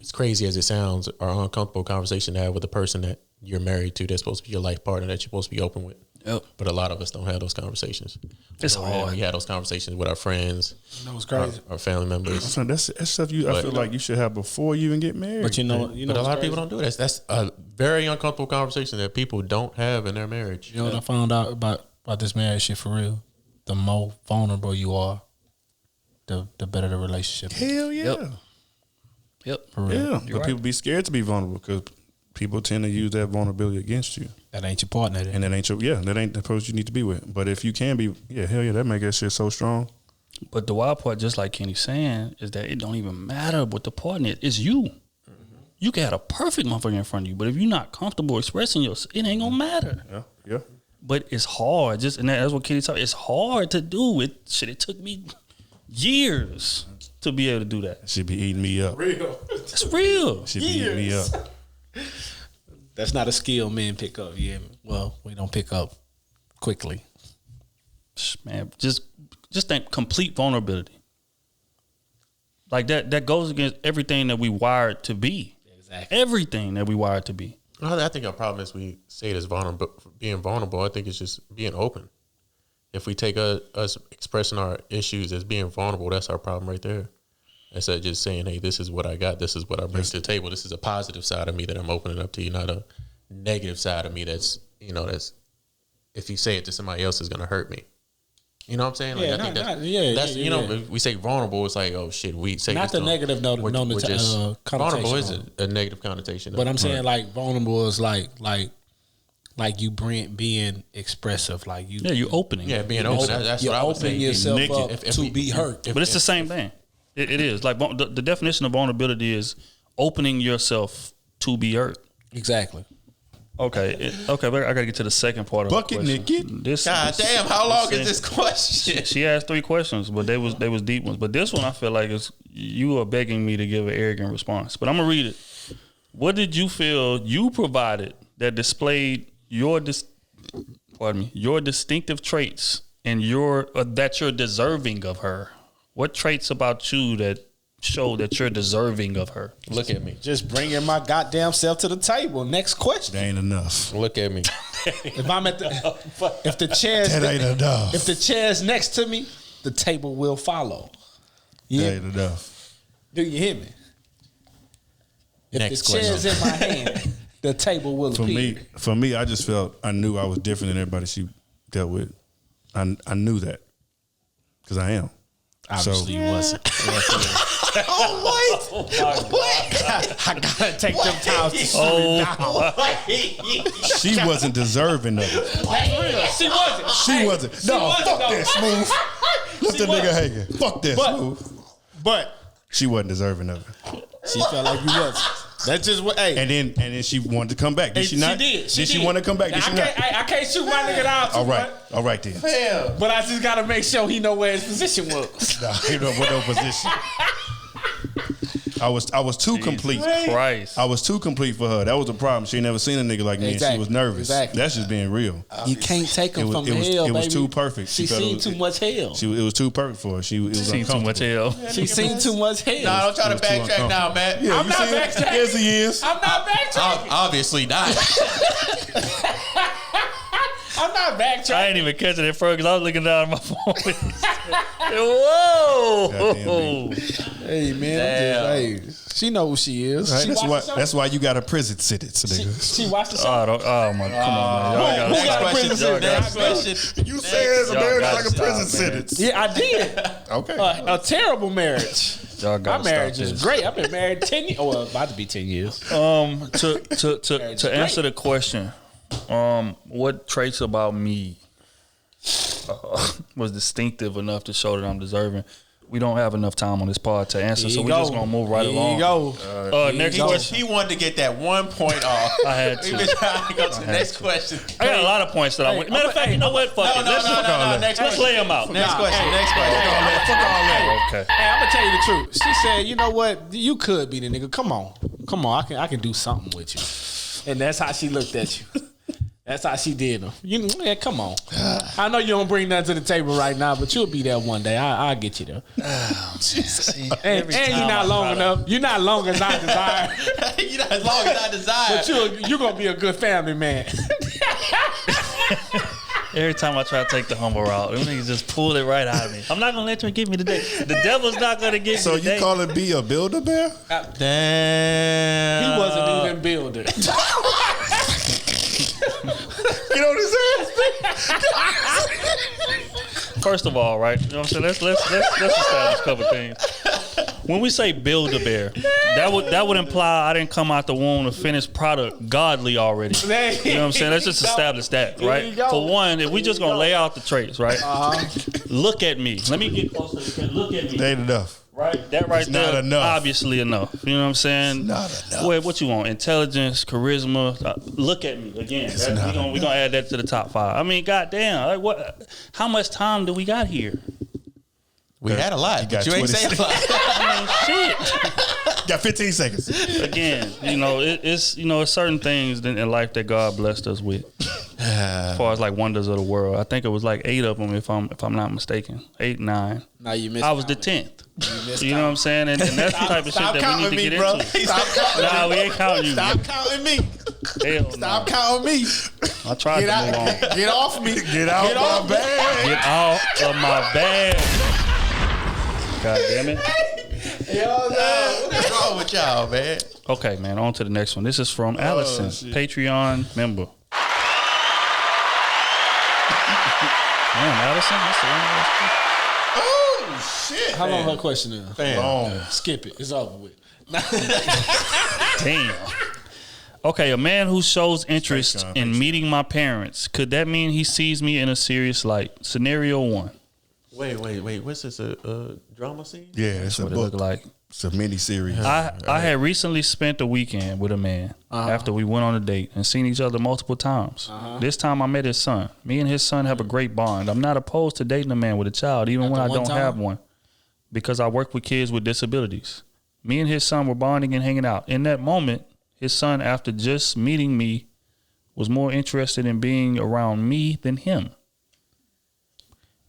as crazy as it sounds, are uncomfortable conversation to have with a person that you're married to, that's supposed to be your life partner, that you're supposed to be open with. Yep. But a lot of us don't have those conversations. It's hard. We had those conversations with our friends, It's crazy. our family members. So that's stuff I feel like you should have before you even get married. But But a lot of people don't do that. That's a very uncomfortable conversation that people don't have in their marriage. You know what I found out about this marriage shit for real? The more vulnerable you are, the better the relationship. Hell yeah. Yep. For real. Yeah. But people be scared to be vulnerable because people tend to use that vulnerability against you. That ain't your partner. Then. And that ain't the person you need to be with. But if you can be, hell yeah, that make that shit so strong. But the wild part, just like Kenny's saying, is that it don't even matter what the partner is. It's you. Mm-hmm. You can have a perfect motherfucker in front of you, but if you're not comfortable expressing yourself, it ain't gonna matter. Yeah. But it's hard. And that's what Kenny talking. It's hard to do. It took me years to be able to do that. She be eating me up. It's real. She be eating me up. That's not a skill men pick up. Yeah. Well, we don't pick up quickly. Man, just think complete vulnerability. Like that goes against everything that we wired to be. Exactly. Everything that we wired to be. I think our problem is we say it as being vulnerable. I think it's just being open. If we take us expressing our issues as being vulnerable, that's our problem right there. Instead of just saying, hey, this is what I got. This is what I bring to the table. This is a positive side of me that I'm opening up to you, not a negative side of me that's if you say it to somebody else is going to hurt me. You know what I'm saying? Like, I think that's we say vulnerable, it's like, oh shit, we say not the negative connotation. Vulnerable is a negative connotation. But I'm saying like vulnerable is like you being expressive, like you. Yeah, you opening. Yeah, being open. That's what I was saying. Yourself up to be hurt. But it's the same thing. It is like the definition of vulnerability is opening yourself to be hurt. Exactly. Okay, but I gotta get to the second part of Bucket the question. naked. God damn, how long is this question? She asked 3 questions, but they was deep ones. But this one, I feel like you are begging me to give an arrogant response. But I'm gonna read it. What did you feel you provided that displayed your distinctive traits and that you're deserving of her? What traits about you that show that you're deserving of her? Look at me. Just bringing my goddamn self to the table. Next question. That ain't enough. Look at me. If I'm at the, if the chair's, That ain't enough. if the chair's next to me, the table will follow. Yeah. That ain't enough. Do you hear me? If Next the chair's in my hand, the table will appear. For me, I just felt I knew I was different than everybody she dealt with. I knew that because I am. Obviously, you wasn't. Oh, what? I gotta take them towels to She wasn't deserving of it. She wasn't. She wasn't. No, fuck that, Smooth. Let the nigga hanging. Fuck that, Smooth. But She wasn't deserving of it. she felt like you wasn't. That's just what. Hey, And then she wanted to come back. Did she not? She did. Did she want to come back? Did she not? I can't shoot my nigga down too All right. much. All right then. Damn. But I just gotta make sure he know where his position was. Nah, you know what no position. I was too complete. Christ. I was too complete for her. That was the problem. She ain't never seen a nigga like me, and she was nervous. Exactly. That's just being real. You can't take him from hell, it was baby. too perfect. She felt seen too much hell. It was too perfect for her. It was Seen too much uncomfortable. hell. She seen too much hell. Nah, don't try to It was too backtrack now, man. Yeah, I'm you not see it? backtracking. Yes, he is. I'm not backtracking. Obviously not. I'm not backtracking. I ain't even catching it first because I was looking down at my phone. Whoa! Goddamn Hey man, hey, she know who she is. Right, She that's watched why. the show? That's why you got a prison sentence, nigga. She watched the show. Oh my! Come on, man! Y'all gotta Who got stop. a prison Y'all sentence? gotta Next stop. question. You said Y'all marriage gotta like a stop, prison man. sentence. Yeah, I did. Okay. A terrible marriage. Y'all My gotta marriage stop is this. great. I've been married 10 years. Well, about to be 10 years. To answer the question, what traits about me was distinctive enough to show that I'm deserving? We don't have enough time on this pod to answer, so we're just gonna move right along. Here you go. Next question. He wanted to get that 1 point off. I had to. We've been trying to go to the next question. I got a lot of points that I went. Matter of fact, you know what? Fuck it. No. Next Let's question. lay them out. Next question. Next question. Okay. Hey, I'm gonna tell you the truth. She said, "You know what? You could be the nigga. Come on. I can do something with you." And that's how she looked at you. That's how she did them. Yeah, come on. I know you don't bring nothing to the table right now, but you'll be there one day. I'll get you there. And you're not long enough. You're not long as I desire. You're not as long as I desire. But you're gonna be a good family man. Every time I try to take the humble route, them niggas just pull it right out of me. I'm not gonna let you give me the day. The devil's not gonna give So me the day. you call it be a builder bear? Damn. He wasn't even building. You know what I'm saying? First of all, right? You know what I'm saying? Let's establish a couple things. When we say build a bear, that would imply I didn't come out the womb a finished product godly already. You know what I'm saying? Let's just establish that, right? For one, if we just gonna lay out the traits, right? Look at me. Let me get closer. Look at me. That ain't enough. Right, that right It's there, not enough. obviously enough. You know what I'm saying? Not enough. What you want? Intelligence, charisma. Look at me again. We're gonna add that to the top 5. I mean, goddamn, like what? How much time do we got here? We had a lot, You got but you ain't 20 saying a lot. I mean, shit. Got 15 seconds. Again, it's certain things in life that God blessed us with. As far as like wonders of the world, I think it was like 8 of them, if I'm not mistaken, 8, 9. Now you missed. I was the 10th. You know what I'm saying? And that's the type of shit that we need to get into. Stop counting Nah, we ain't counting you. Stop counting me. Hell Stop no. counting me. I tried to move on. Get off me. Get out my bag. Get out of my bag. God damn it. What's wrong with y'all, man? Okay, man, on to the next one. This is from Allison, Patreon member. Damn, Allison, that's the one. Oh, shit. How long her question is? Long. Skip it. It's over with. Damn. Okay, a man who shows interest in meeting my parents, could that mean he sees me in a serious light? Scenario 1. Wait. What's this? A drama scene? Yeah, it's a What it book. look like? It's a mini series. I had recently spent a weekend with a man after we went on a date and seen each other multiple times. This time I met his son. Me and his son have a great bond. I'm not opposed to dating a man with a child, even when I don't have one, because I work with kids with disabilities. Me and his son were bonding and hanging out. In that moment, his son, after just meeting me, was more interested in being around me than him.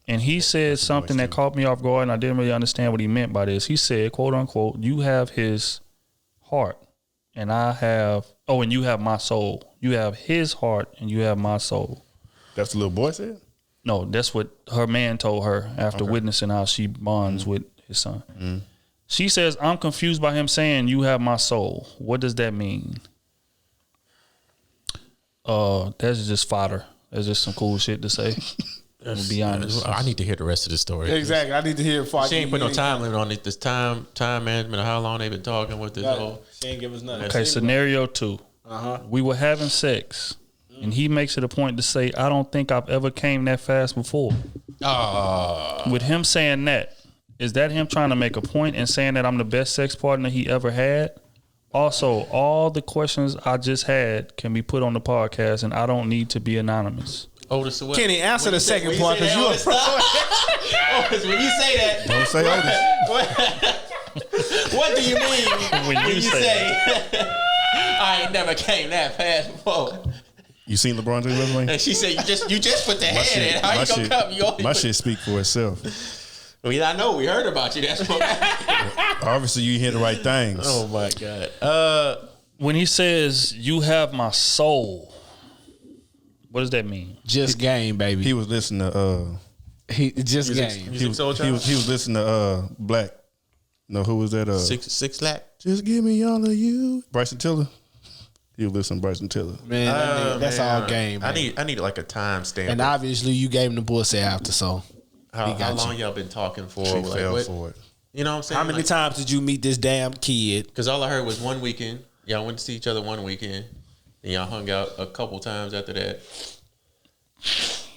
And he said something that caught me off guard, and I didn't really understand what he meant by this. He said, quote unquote, you have his heart and I have, and you have my soul. You have his heart and you have my soul. That's the little boy said? No, that's what her man told her after witnessing how she bonds with his son. She says, I'm confused by him saying, you have my soul. What does that mean? That's just fodder. That's just some cool shit to say. I'm gonna be honest. I need to hear the rest of the story. Exactly. I need to hear. She ain't put no time limit on it. This time management of how long they been talking with this whole. She ain't give us nothing. Okay, scenario 2. We were having sex, and he makes it a point to say, I don't think I've ever came that fast before. With him saying that, is that him trying to make a point and saying that I'm the best sex partner he ever had? Also, all the questions I just had can be put on the podcast, and I don't need to be anonymous. Otis, what? Kenny, answer the second part because you a pro. Otis, when you say that, Don't say Otis. what do you mean When you say I ain't never came that fast before? You seen LeBron James resume? And she said you just put the head in. How you gonna come? My shit speak for itself. Well, I know we heard about you. That's what. Obviously, you hear the right things. Oh my God. When he says, you have my soul, what does that mean? Just game, baby. He was listening to He just game. he was listening to Black. No, who was that? Six Lakh. Just give me all of you. Bryson Tiller. He was listening to Bryson Tiller. Man, that's all game. I need like a time stamp. And obviously, you gave him the pussy after, so how long y'all been talking for? She Like, fell what? for it. You know what I'm saying? how many times did you meet this damn kid? Because all I heard was one weekend. Y'all went to see each other one weekend, and y'all hung out a couple times after that.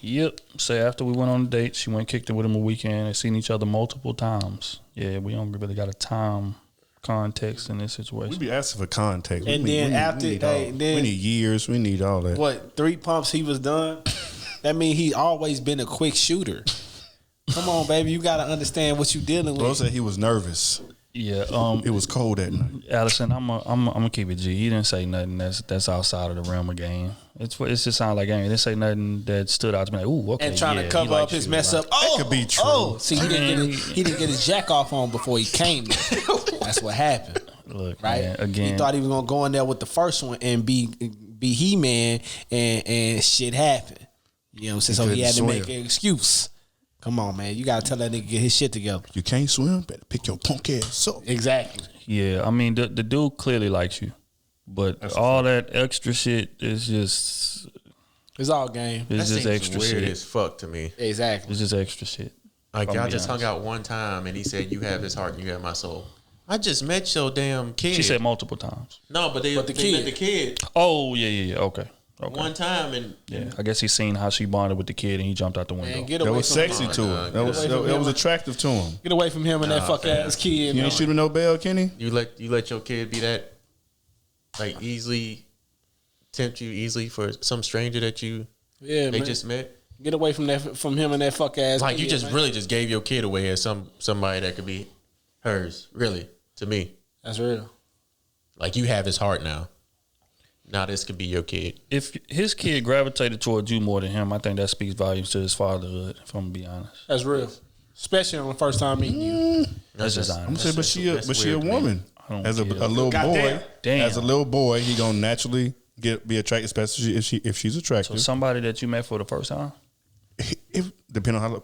Yep. So after we went on a date, she went and kicked it with him a weekend and seen each other multiple times. Yeah, we don't really got a time context in this We situation. be asking for context. And then after we then- need years. We need all that. What, 3 pumps he was done? That mean he always been a quick shooter. Come on, baby, you gotta understand what you dealing Bro with. said he was nervous. Yeah. It was cold that night. Allison, I'm gonna keep it G. He didn't say nothing that's outside of the realm of game. It just sound like game. He didn't say nothing that stood out to me like, ooh, okay. And trying yeah, to he cover likes up his you, mess like- up. Oh, could be true. Oh, see, he didn't get his jack off on before he came there. That's what happened. Look, Right? man, again, He thought he was gonna go in there with the first one and be He-Man and shit happened. You know what I'm saying? So he had to make an excuse. Come on, man. You gotta tell that nigga get his shit together. You can't swim, better pick your punk ass up. Exactly. yeah. I mean, the dude clearly likes you, but all that extra shit is just It's all game. it's That just seems extra weird shit. as fuck to me. Exactly. It's just extra shit. Like I'm y'all gonna be just hung honest. out one time, and he said you have his heart and you have my soul. I just met your damn kid. She said multiple times. no, but they the met kid. the kid Oh yeah. Okay. one time, and Yeah, I guess he seen how she bonded with the kid and he jumped out the window. Man, get That away was from sexy him. to him. That was attractive to him. Get away from him and that fuck ass kid. You ain't shooting no bell, Kenny? you let your kid be that like easily tempt you easily for some stranger that they man. just met. Get away from him and that fuck ass. Like kid, you just man. really just gave your kid away as somebody that could be hers. Really, to me, That's real. like you have his heart now. Now this could be your kid. If his kid gravitated towards you more than him, I think that speaks volumes to his fatherhood, if I'm gonna be honest. That's real. Especially on the first time meeting you. That's just I'm honest. saying, but she a woman. I don't As a care. little Goddamn. boy, Damn. as a little boy, he gonna naturally be attracted, especially if she's So attractive. somebody that you met for the first time? If depending on how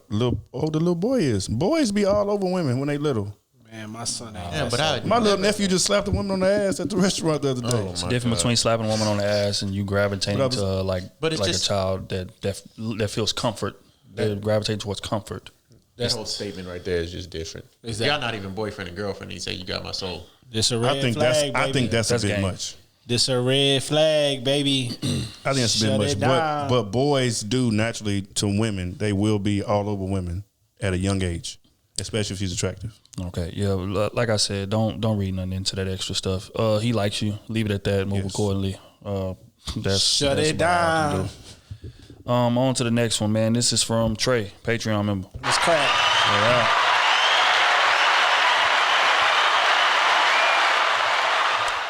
old the little boy is, boys be all over women when they little. Man, my son ain't. Yeah, but My little nephew just slapped a woman on the ass at the restaurant the other day. It's different between slapping a woman on the ass and you gravitating But I was- to like But it's a just- child that feels comfort. They gravitate towards comfort. that whole statement right there is just different. Exactly. Y'all not even boyfriend and girlfriend. He said you got my soul. This a red I think flag, I think that's That's a bit game. much. This a red flag, baby. I think that's a Shut bit it much. down. But boys do naturally to women. They will be all over women at a young age, especially if she's attractive. Okay, yeah. Like I said, don't read nothing into that extra stuff. He likes you. Leave it at that. Move accordingly. That's it down. On to the next one, man. This is from Trey, Patreon member. It's crap. Yeah.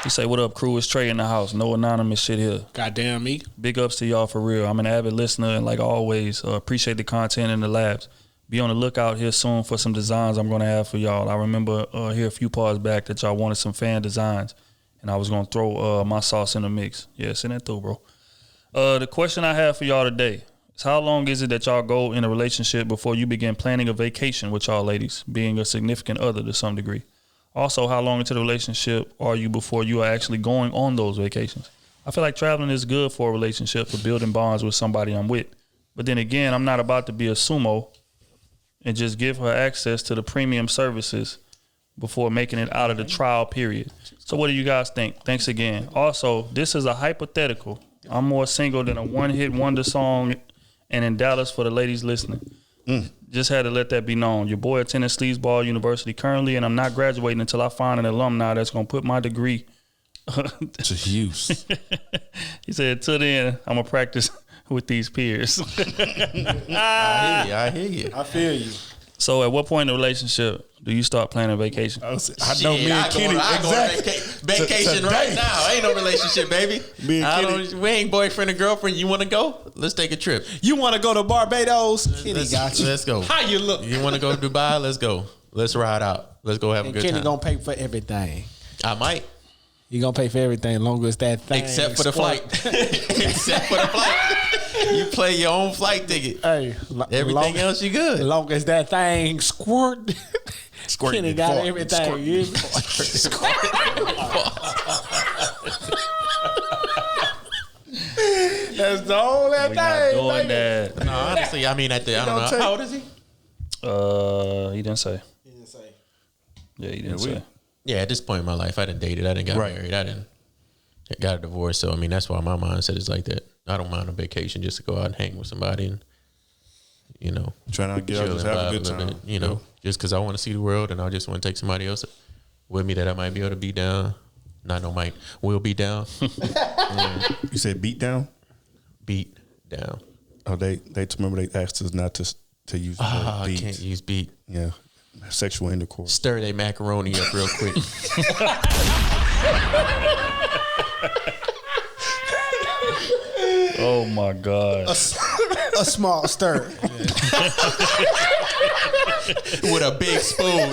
He say, "What up, crew? It's Trey in the house. No anonymous shit here. Goddamn me. Big ups to y'all for real. I'm an avid listener and like always, appreciate the content in the labs. Be on the lookout here soon for some designs I'm going to have for y'all. I remember here a few parts back that y'all wanted some fan designs, and I was going to throw my sauce in the mix. Yeah, send that through, bro. The question I have for y'all today is how long is it that y'all go in a relationship before you begin planning a vacation with y'all ladies, being a significant other to some degree? Also, how long into the relationship are you before you are actually going on those vacations? I feel like traveling is good for a relationship, for building bonds with somebody I'm with. But then again, I'm not about to be a sumo and just give her access to the premium services before making it out of the trial period. So what do you guys think? Thanks again. Also, this is a hypothetical. I'm more single than a one-hit wonder song and in Dallas for the ladies listening. Just had to let that be known. Your boy attending Sleazeball University currently, and I'm not graduating until I find an alumni that's going to put my degree to use. He said, till then, I'm going to practice with these peers. I hear you. I feel you. So at what point in the relationship do you start planning a vacation? I know me and Kenny. Exactly. Vacation right now. Ain't no relationship, baby. Me and Kenny. We ain't boyfriend and girlfriend. You want to go? Let's take a trip. You want to go to Barbados? Kenny got you. Let's go. How you look? You want to go to Dubai? Let's go. Let's ride out. Let's go have a good Kenny time. gonna pay for everything. I might. You gonna pay for everything as long as that thing. Except for the flight. Except for the flight. You play your own flight ticket. Hey, everything else you good. As long as that thing squirt. Kenny got everything. That's the whole thing. We're not doing that. No, honestly, I mean, I don't know. How old is he? He didn't say. Yeah, he didn't say. Yeah, at this point in my life, I didn't date it. I didn't get married. I didn't got a divorce. So I mean, that's why my mindset is like that. I don't mind a vacation just to go out and hang with somebody and, you know, try not to get out, just have a good time. You know, just because I want to see the world and I just want to take somebody else with me that I might be able to beat down. Not no might. Will be down. You said beat down? Beat down. Oh, they remember they asked us not to use the word beat. I can't use beat. Yeah. Sexual intercourse. Stir that macaroni up real quick. Oh my God. A small stir. With a big spoon.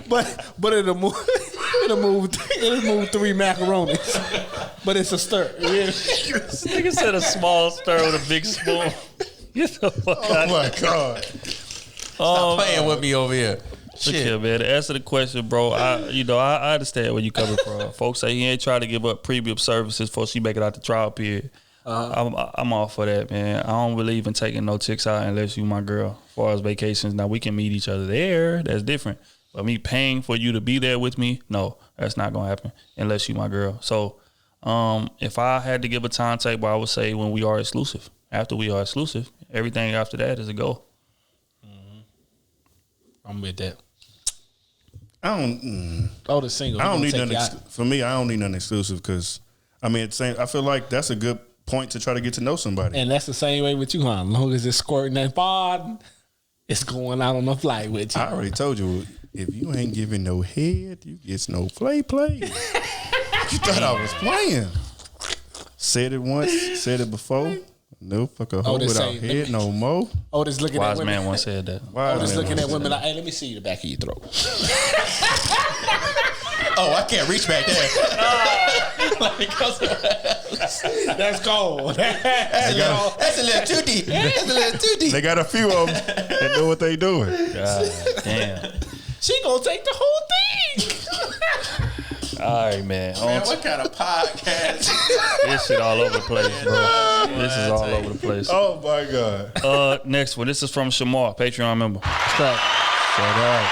But it'll move 3 macaronis. But it's a stir. Yeah. This nigga said a small stir with a big spoon. Get the fuck out. Oh my God. Stop playing with me over here. Look here, man. To answer the question, bro, I understand where you coming from. Folks say he ain't trying to give up premium services before she make it out the trial period. I'm all for that, man. I don't believe in taking no chicks out unless you my girl. As far as vacations, now we can meet each other there. That's different. But me paying for you to be there with me, no, that's not gonna happen unless you my girl. So, if I had to give a timetable, I would say when we are exclusive. After we are exclusive, everything after that is a go. I'm with that. I don't. The single. I don't need nothing. For me, I don't need nothing exclusive because, I mean, I feel like that's a good point to try to get to know somebody. And that's the same way with you, huh? As long as it's squirting that pod, it's going out on the flight with you. I already told you, if you ain't giving no head, you get no play. You thought I was playing. Said it once, said it before. No fucker hoe without head no more. Otis looking Wise at women. man once said that. Otis looking at women like, hey, let me see the back of your throat. Oh, I can't reach back there. That's cold. That's a little too deep. That's a little too deep. They got a few of them that know what they doing. God damn. She gonna take the whole thing. All right, man. What kind of podcast? This shit all over the place, bro. This is all over the place. Oh my God. Next one. This is from Shamar, Patreon member. Stop. Shut up.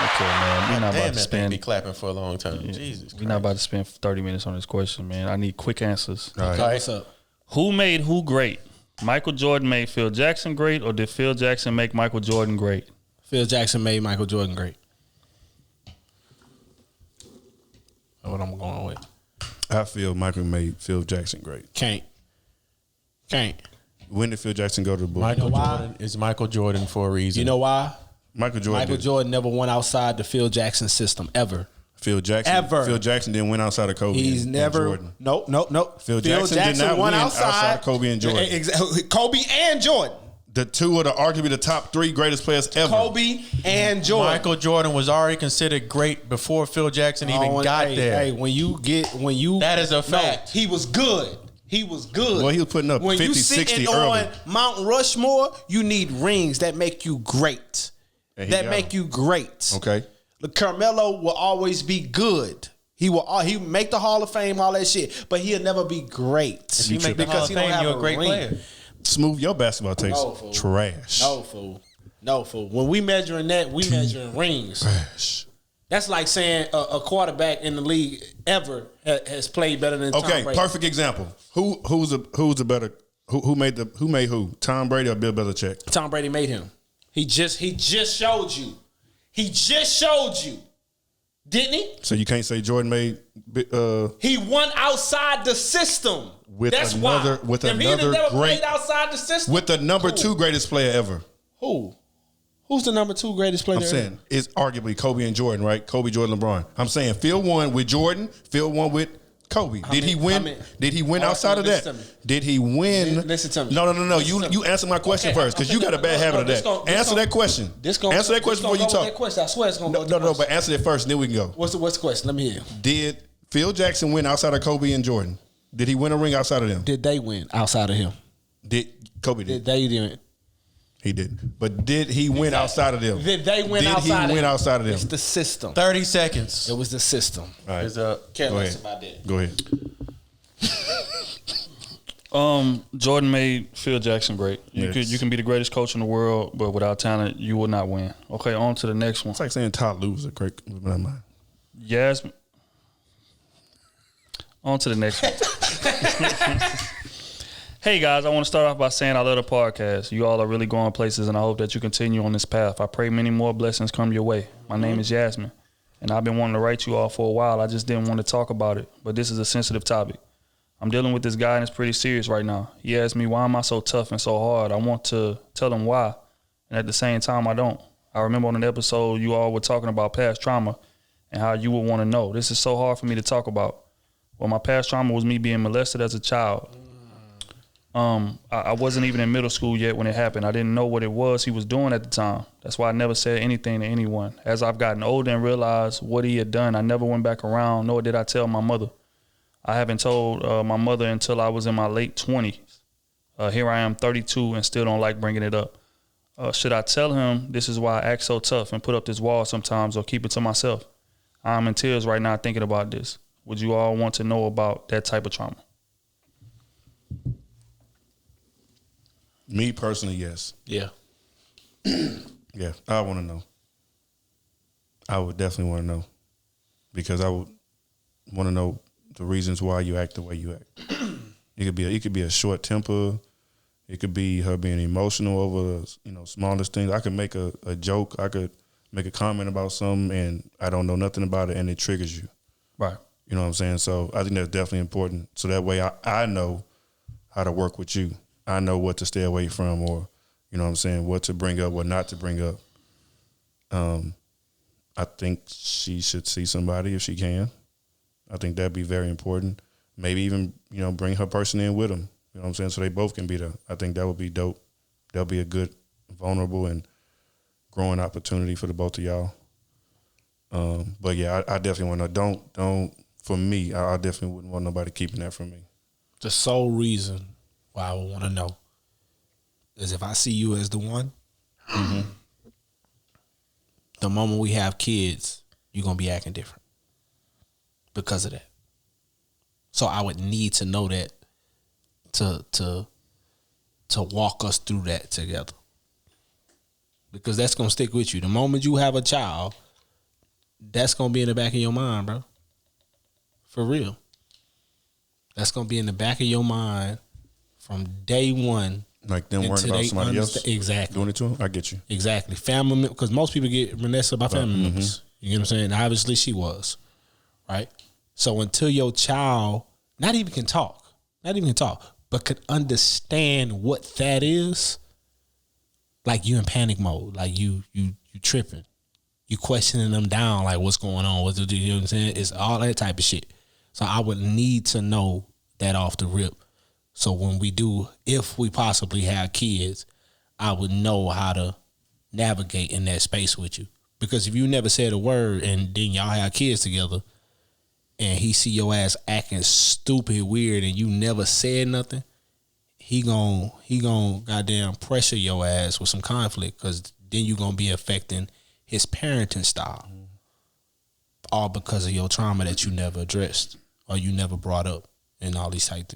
Okay, man. We're not about to spend. Be clapping for a long time. Jesus. We're not about to spend 30 minutes on this question, man. I need quick answers. All right. Okay, what's up? Who made who great? Michael Jordan made Phil Jackson great, or did Phil Jackson make Michael Jordan great? Phil Jackson made Michael Jordan great. That's what I'm going with. I feel Michael made Phil Jackson great. Can't. When did Phil Jackson go to the Bulls? Michael Jordan is Michael Jordan for a reason. You know why? Michael Jordan never went outside the Phil Jackson system ever. Phil Jackson didn't win outside of Kobe. He's never. Jordan. Nope. Phil Jackson did not win outside of Kobe and Jordan. Exactly. Kobe and Jordan. The two are arguably the top 3 greatest players ever. Kobe and Jordan. Michael Jordan was already considered great before Phil Jackson even got there. Hey, that is a fact. He was good. Well, he was putting up 50, 60 early. On Mount Rushmore, you need rings that make you great. Make you great. Okay. Carmelo will always be good. He make the Hall of Fame, all that shit, but he'll never be great. If you make the Hall of Fame, you're a great player. Smooth, your basketball takes trash. No, fool. When we measuring that, we measuring rings. Trash. That's like saying a quarterback in the league ever has played better than Tom Brady. Okay, perfect example. Who made who? Tom Brady or Bill Belichick? Tom Brady made him. He just showed you. Didn't he? So you can't say Jordan made he won outside the system. That's why. With if another he never great played outside the system. with the number 2 greatest player ever. Who? Who's the number 2 greatest player? I'm saying it's arguably Kobe and Jordan, right? Kobe, Jordan, LeBron. I'm saying Phil won with Jordan. Phil won with Kobe. Did he win? Did he win outside of that? Did he win? Listen to me. No. You answer my question first, because you got a bad habit of that. Answer that question. Answer that question before you talk. I swear it's gonna go. No. But answer that first, and then we can go. What's the question? Let me hear. Did Phil Jackson win outside of Kobe and Jordan? Did he win a ring outside of them? Did they win outside of him? Kobe did? They didn't. He didn't. But did he win outside of them? Did they win outside of them? Did he win outside of them? It's the system. 30 seconds. It was the system. All right. Care less about that. Go ahead. Jordan made Phil Jackson great. You can be the greatest coach in the world, but without talent, you will not win. Okay, on to the next one. It's like saying Todd Lue was a great mind. Yasmin. On to the next one. Hey guys, I want to start off by saying I love the podcast. You all are really going places, and I hope that you continue on this path. I pray many more blessings come your way. My name is Yasmin, and I've been wanting to write you all for a while. I just didn't want to talk about it, but this is a sensitive topic. I'm dealing with this guy, and it's pretty serious right now. He asked me, why am I so tough and so hard? I want to tell him why, and at the same time, I don't. I remember on an episode, you all were talking about past trauma and how you would want to know. This is so hard for me to talk about. Well, my past trauma was me being molested as a child. I wasn't even in middle school yet when it happened. I didn't know what it was he was doing at the time. That's why I never said anything to anyone. As I've gotten older and realized what he had done, I never went back around, nor did I tell my mother. I haven't told my mother until I was in my late 20s. Here I am, 32, and still don't like bringing it up. Should I tell him this is why I act so tough and put up this wall sometimes, or keep it to myself? I'm in tears right now thinking about this. Would you all want to know about that type of trauma? Me personally, yes. Yeah. Yeah, I want to know. I would definitely want to know, because I would want to know the reasons why you act the way you act. It could be a short temper. It could be her being emotional over smallest things. I could make a joke. I could make a comment about something, and I don't know nothing about it, and it triggers you. Right. You know what I'm saying? So I think that's definitely important. So that way I know how to work with you. I know what to stay away from, or, you know what I'm saying, what to bring up, what not to bring up. I think she should see somebody if she can. I think that'd be very important. Maybe even, bring her person in with them. You know what I'm saying? So they both can be there. I think that would be dope. That'll be a good, vulnerable, and growing opportunity for the both of y'all. But yeah, I definitely want to don't for me, I definitely wouldn't want nobody keeping that from me. The sole reason why I would want to know is if I see you as the one, the moment we have kids, you're going to be acting different because of that. So I would need to know that to walk us through that together, because that's going to stick with you. The moment you have a child, that's going to be in the back of your mind, bro. For real. That's going to be in the back of your mind from day one Like them worrying about somebody else exactly doing it to them? I get you. Exactly. Family, because most people get molested by family members. You know what I'm saying? Obviously she was, right? So until your child not even can talk, but could understand what that is, like you in panic mode, like you tripping, you questioning them down, like what's going on, you know what I'm saying? It's all that type of shit. So I would need to know that off the rip. So when we do, if we possibly have kids, I would know how to navigate in that space with you. Because if you never said a word and then y'all have kids together and he see your ass acting stupid, weird, and you never said nothing, he gon' goddamn pressure your ass with some conflict, because then you gonna be affecting his parenting style. All because of your trauma that you never addressed or you never brought up and all these type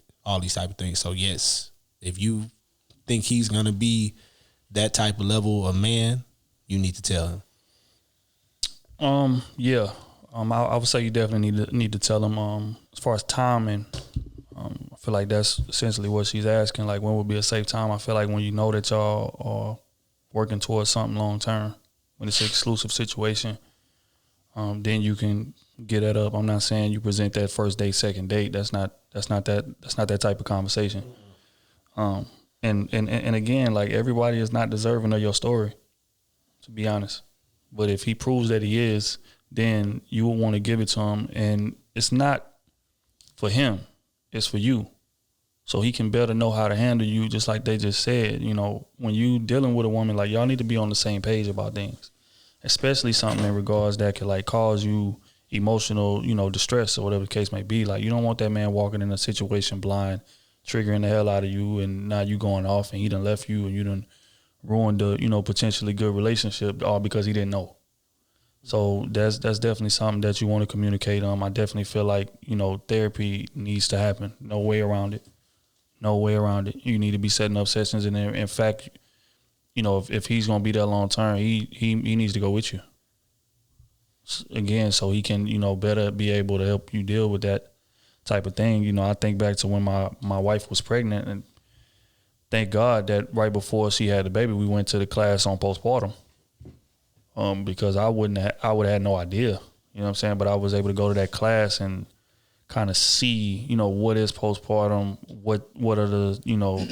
of things. So yes, if you think he's gonna be that type of level of man, you need to tell him. Yeah. I would say you definitely need to tell him. As far as timing, I feel like that's essentially what she's asking. Like, when would be a safe time? I feel like when you know that y'all are working towards something long term, when it's an exclusive situation, then you can get that up. I'm not saying you present that first date, second date. That's not that type of conversation. And again, like, everybody is not deserving of your story, to be honest. But if he proves that he is, then you will want to give it to him. And it's not for him, it's for you. So he can better know how to handle you, just like they just said. You know, when you dealing with a woman, like, y'all need to be on the same page about things, especially something in regards that could, like, cause you emotional, you know, distress or whatever the case may be. Like, you don't want that man walking in a situation blind, triggering the hell out of you, and now you going off and he done left you and you done ruined the, you know, potentially good relationship, all because he didn't know. So that's definitely something that you want to communicate. I definitely feel like, you know, therapy needs to happen. No way around it. You need to be setting up sessions, and in fact, you know, if he's gonna be there long term, he needs to go with you. Again, so he can, you know, better be able to help you deal with that type of thing. You know, I think back to when my wife was pregnant, and thank God that right before she had the baby, we went to the class on postpartum. Because I would have had no idea, you know what I'm saying? But I was able to go to that class and kind of see, you know, what is postpartum, what are the, you know,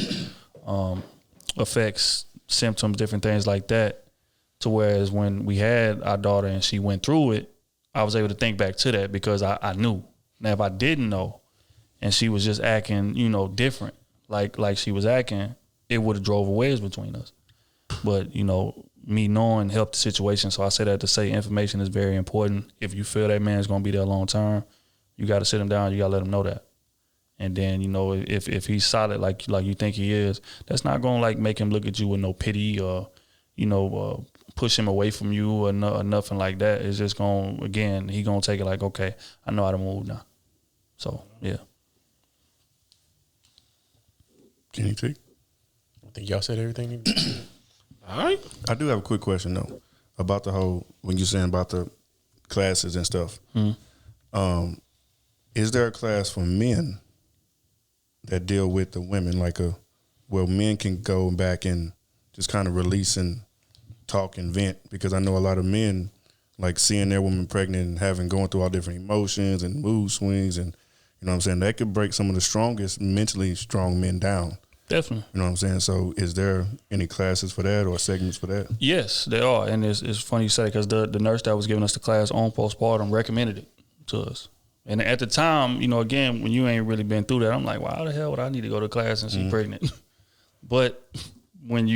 effects, symptoms, different things like that. To whereas when we had our daughter and she went through it, I was able to think back to that because I knew. Now, if I didn't know and she was just acting, you know, different, like she was acting, it would have drove a wedge between us. But, you know, me knowing helped the situation. So I say that to say information is very important. If you feel that man's going to be there long term, you got to sit him down. You got to let him know that. And then, you know, if he's solid like you think he is, that's not going to, like, make him look at you with no pity or, you know, push him away from you or nothing like that. It's just going to, again, he going to take it like, okay, I know how to move now. So, yeah. Can you take? I think y'all said everything. All right. I do have a quick question though about the whole, when you're saying about the classes and stuff. Mm-hmm. Is there a class for men that deal with the women, like where men can go back and just kind of release and talk and vent? Because I know a lot of men, like, seeing their woman pregnant and going through all different emotions and mood swings, and, you know what I'm saying, that could break some of the strongest mentally strong men down. Definitely. You know what I'm saying? So is there any classes for that or segments for that? Yes, there are. And it's funny you say, because the nurse that was giving us the class on postpartum recommended it to us. And at the time, you know, again, when you ain't really been through that, I'm like, why the hell would I need to go to class and she's pregnant? But when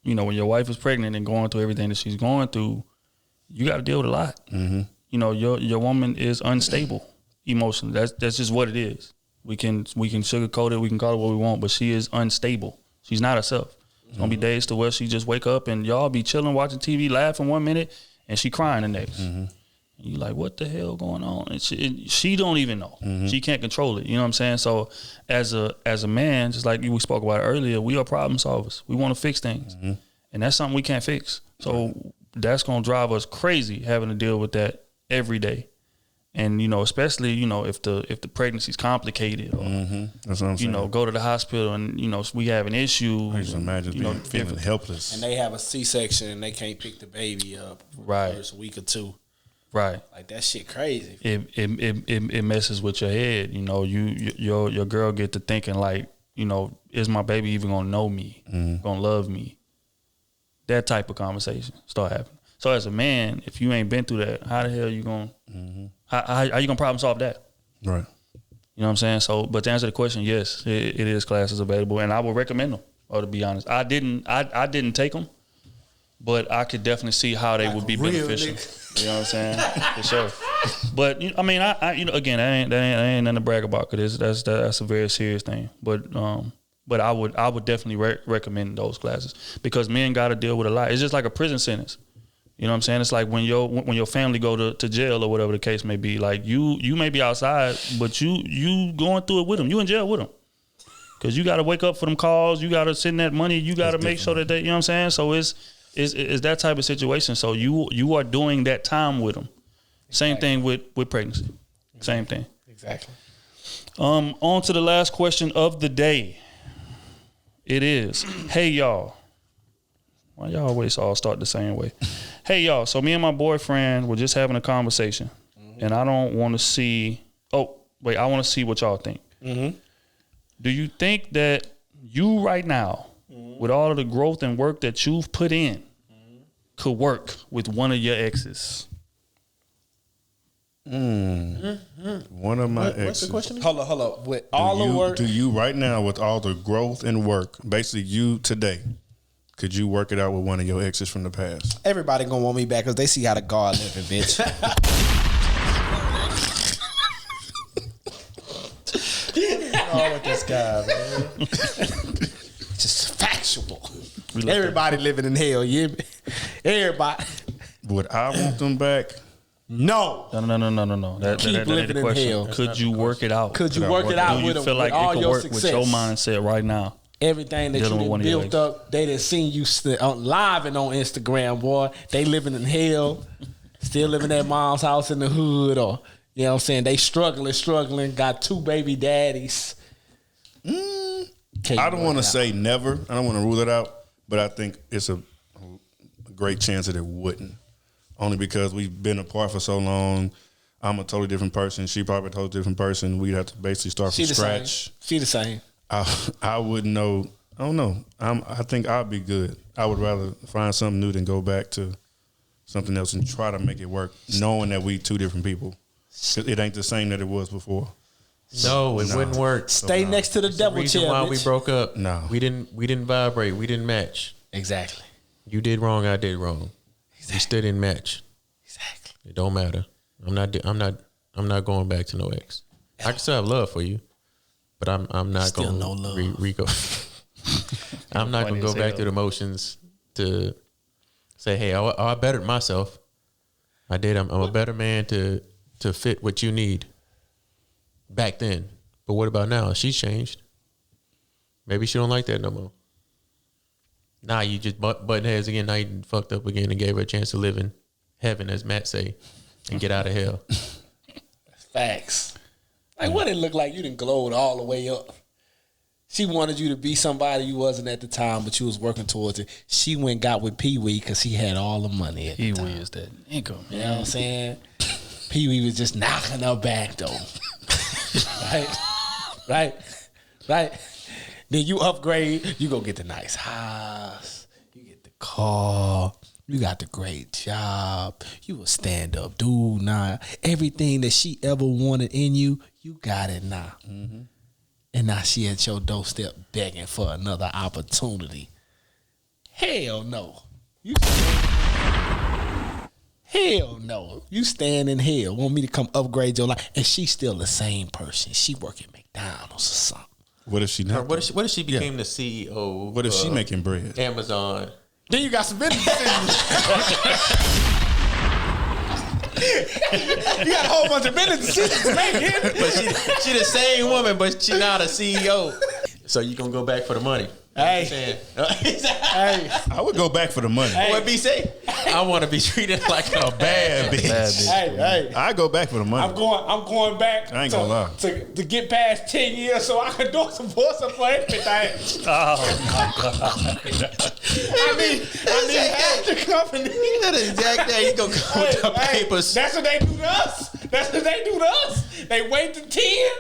when your wife is pregnant and going through everything that she's going through, you got to deal with a lot. Mm-hmm. You know, your woman is unstable emotionally. That's just what it is. We can sugarcoat it, we can call it what we want, but she is unstable. She's not herself. It's gonna be days to where she just wake up and y'all be chilling, watching TV, laughing 1 minute, and she crying the next. Mm-hmm. And you like, what the hell going on? And she don't even know. Mm-hmm. She can't control it. You know what I'm saying? So as a man, just like we spoke about earlier, we are problem solvers. We want to fix things, and that's something we can't fix. So that's gonna drive us crazy having to deal with that every day. And especially if the pregnancy's complicated, or That's what I'm saying. go to the hospital and we have an issue. I just imagine feeling helpless. And they have a C-section and they can't pick the baby up for Right. the first week or two. Right. Like that shit crazy. It messes with your head. Your girl get to thinking like, is my baby even gonna know me, gonna love me? That type of conversation start happening. So as a man, if you ain't been through that, how the hell you gonna how you gonna problem solve that? Right. You know what I'm saying? So, but to answer the question, yes, it is classes available, and I would recommend them. Or to be honest, I didn't take them, but I could definitely see how they would be beneficial. You know what I'm saying? For sure. But I mean, I again, that ain't nothing to brag about, because that's a very serious thing. But I would definitely recommend those classes, because men got to deal with a lot. It's just like a prison sentence. You know what I'm saying? It's like when your family go to jail or whatever the case may be. Like you may be outside, but you going through it with them. You in jail with them, because you got to wake up for them calls. You got to send that money. You got to make sure that they. You know what I'm saying? So it's that type of situation. So you are doing that time with them. Same thing with pregnancy. Same thing. Exactly. On to the last question of the day. It is, hey y'all. Why y'all always all start the same way? Hey y'all, so me and my boyfriend were just having a conversation, and I don't want to see. Oh wait, I want to see what y'all think. Do you think that you right now, with all of the growth and work that you've put in, could work with one of your exes? One of my exes. What's the question? Hold up. With all the work, do you right now, with all the growth and work, basically you today, could you work it out with one of your exes from the past? Everybody gonna want me back because they see how the God living, bitch. wrong with this guy, man? Just factual. Everybody living in hell. Everybody. Would I want them back? No. No. That Keep ain't living the in question. hell. Could you work it out? Could you work it out Do with you them? feel like with all it could your work success? with your mindset right now? Everything that you Dealing with one done of your built up, they done seen you live and on Instagram, boy. They living in hell, still living at mom's house in the hood, or you know what I'm saying? They struggling, got 2 baby daddies. I don't want to say never. I don't want to rule it out, but I think it's a great chance that it wouldn't. Only because we've been apart for so long. I'm a totally different person. She probably a totally different person. We'd have to basically start from scratch. She the same. I wouldn't know. I don't know. I think I'd be good. I would rather find something new than go back to something else and try to make it work, knowing that we 2 different people. It ain't the same that it was before. No, it wouldn't work. Stay next to the devil The reason chair, why bitch. we broke up. No. we didn't vibrate. We didn't match. Exactly. You did wrong. I did wrong. We still didn't match. Exactly. It don't matter. I'm not going back to no ex. I can still have love for you, but I'm not Still going no love. I'm not going to go back through the motions to say, hey, I bettered myself. I did. I'm a better man to fit what you need back then. But what about now? She's changed. Maybe she don't like that no more. Now you just button heads again. Now you fucked up again and gave her a chance to live in heaven, as Matt say, and get out of hell. Facts. Like what it looked like you done glowed all the way up. She wanted you to be somebody you wasn't at the time, but you was working towards it. She went and got with Pee Wee because he had all the money at the time. Pee Wee is that nigga, man. You know what I'm saying? Pee Wee was just knocking her back though. Right. Then you upgrade, you go get the nice house, you get the car, you got the great job, you a stand-up dude now. Everything that she ever wanted in you, you got it now. Mm-hmm. And now she at your doorstep begging for another opportunity. Hell no. Hell no. You stand in hell. Want me to come upgrade your life. And she's still the same person. She work at McDonald's or something. What if she not? What if she became the CEO? What if she making bread? Amazon. Then you got some business. You got a whole bunch of business But she the same woman, but she not a CEO. So you gonna go back for the money? Hey. I would go back for the money. What B say? I want to be treated like a Bad bitch. Hey. I go back for the money. I'm going back. I ain't gonna lie. To get past 10 years, so I can do some for everything. Oh my God. I need half the company. that exact day. He gonna come with the papers. That's what they do to us. They wait to 10,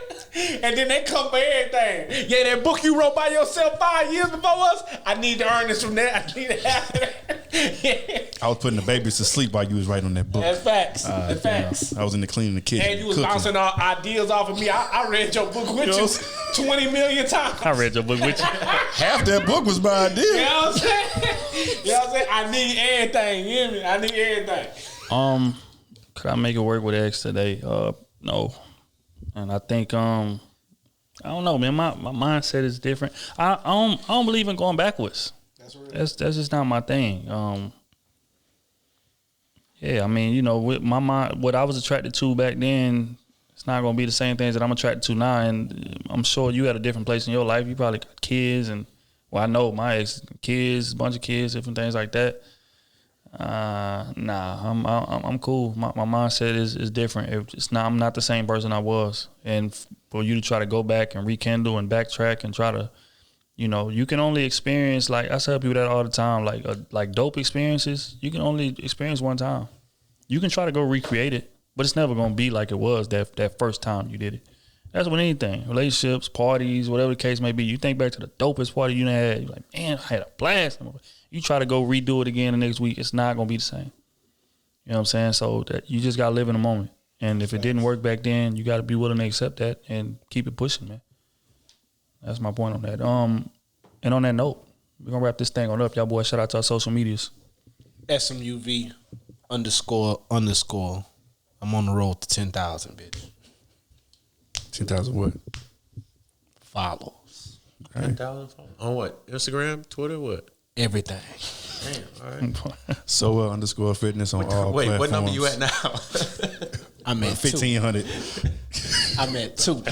and then they come for everything. Yeah, that book you wrote by yourself 5 years before us, I need to earn this from that. I need to have that. I was putting the babies to sleep while you was writing on that book. That's facts. That's facts. I was in the cleaning the kitchen. And you was cooking. bouncing all ideas off of me. I read your book with you 20 million times. I read your book with you. Half that book was my idea. You know what I'm saying? I need everything. You hear me? I need everything. Could I make it work with X today? No. And I think I don't know, man. My mindset is different. I don't believe in going backwards. That's just not my thing. Yeah, I mean, you know, with my mind, what I was attracted to back then, it's not gonna be the same things that I'm attracted to now. And I'm sure you had a different place in your life. You probably got kids, and well, I know my ex kids, a bunch of kids, different things like that. Nah, I'm cool. My mindset is different. It's not. I'm not the same person I was. And for you to try to go back and rekindle and backtrack and try to, you know, you can only experience, like I tell people that all the time, like dope experiences. You can only experience one time. You can try to go recreate it, but it's never gonna be like it was that first time you did it. That's with anything, relationships, parties, whatever the case may be. You think back to the dopest party you had, you're like, man, I had a blast. You try to go redo it again the next week, it's not gonna be the same. You know what I'm saying? So that you just gotta live in the moment. And if it didn't work back then, you gotta be willing to accept that and keep it pushing, man. That's my point on that. And on that note, we're gonna wrap this thing on up. Y'all boys, shout out to our social medias. SMUV __. I'm on the road to 10,000, bitch. 10,000 what? Follows. 10,000 on what? Instagram, Twitter, what? Everything. Damn, all right. So _fitness on all Wait, platforms. what number you at now? I'm at 1,500. 2. I'm at 2.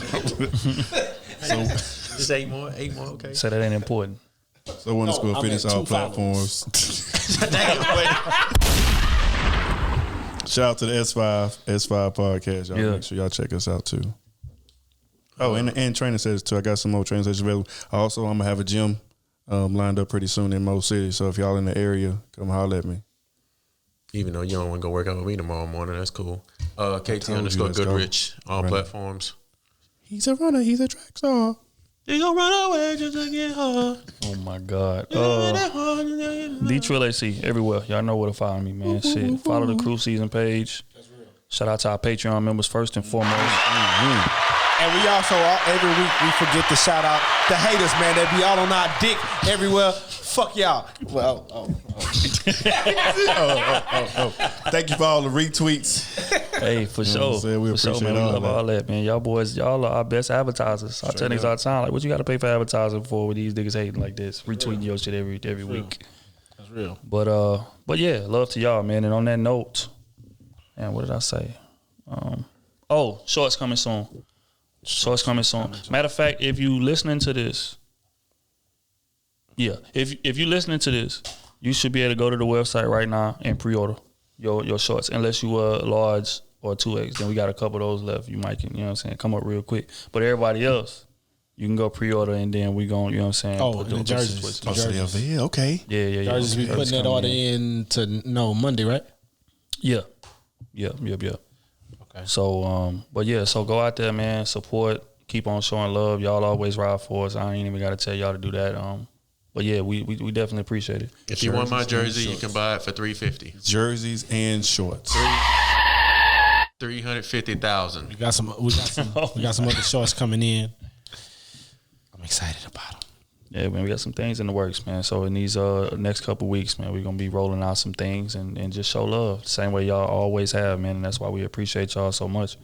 Just 8 more, okay. So that ain't important. So _fitness I'm at all 2 platforms. Shout out to the S5 podcast. Y'all make sure y'all check us out too. Oh, and training sessions too. I got some more training sessions available. Also, I'm gonna have a gym lined up pretty soon in Mo City. So if y'all in the area, come holler at me. Even though you don't want to go work out with me tomorrow morning, that's cool. KT_Goodrich, all platforms. He's a runner. He's a track star. They gonna run away just to get hard. Oh my God. D-Trill AC everywhere. Y'all know where to follow me, man. Shit. Follow the Krew season page. Shout out to our Patreon members first and foremost. And we also, every week, we forget to shout out the haters, man. They be all on our dick everywhere. Fuck y'all. Well, Thank you for all the retweets. Hey, for sure. We For sure, appreciate man. We all love that. all that, man. Y'all boys, y'all are our best advertisers. I tell niggas all the time, like, what you got to pay for advertising for with these niggas hating like this? Retweeting your shit every week. that's real. But yeah, love to y'all, man. And on that note, man, what did I say? Shorts coming soon. Shorts coming soon. Matter of fact, if you listening to this, if you listening to this, you should be able to go to the website right now and pre-order your shorts. Unless you are large or 2X, then we got a couple of those left. You might can, you know what I'm saying, come up real quick. But everybody else, you can go pre-order and then we gon', you know what I'm saying. Oh, and the jerseys. Yeah, okay. Yeah. Jerseys be putting that order in to Monday, right? Yeah. Okay. So, so go out there, man. Support. Keep on showing love. Y'all always ride for us. I ain't even got to tell y'all to do that. But yeah, we definitely appreciate it. If you want my jersey, you can buy it for $350. Jerseys and shorts. 350,000. We got some other shorts coming in. I'm excited about them. Yeah, man, we got some things in the works, man. So in these next couple weeks, man, we're gonna be rolling out some things and just show love the same way y'all always have, man. And that's why we appreciate y'all so much.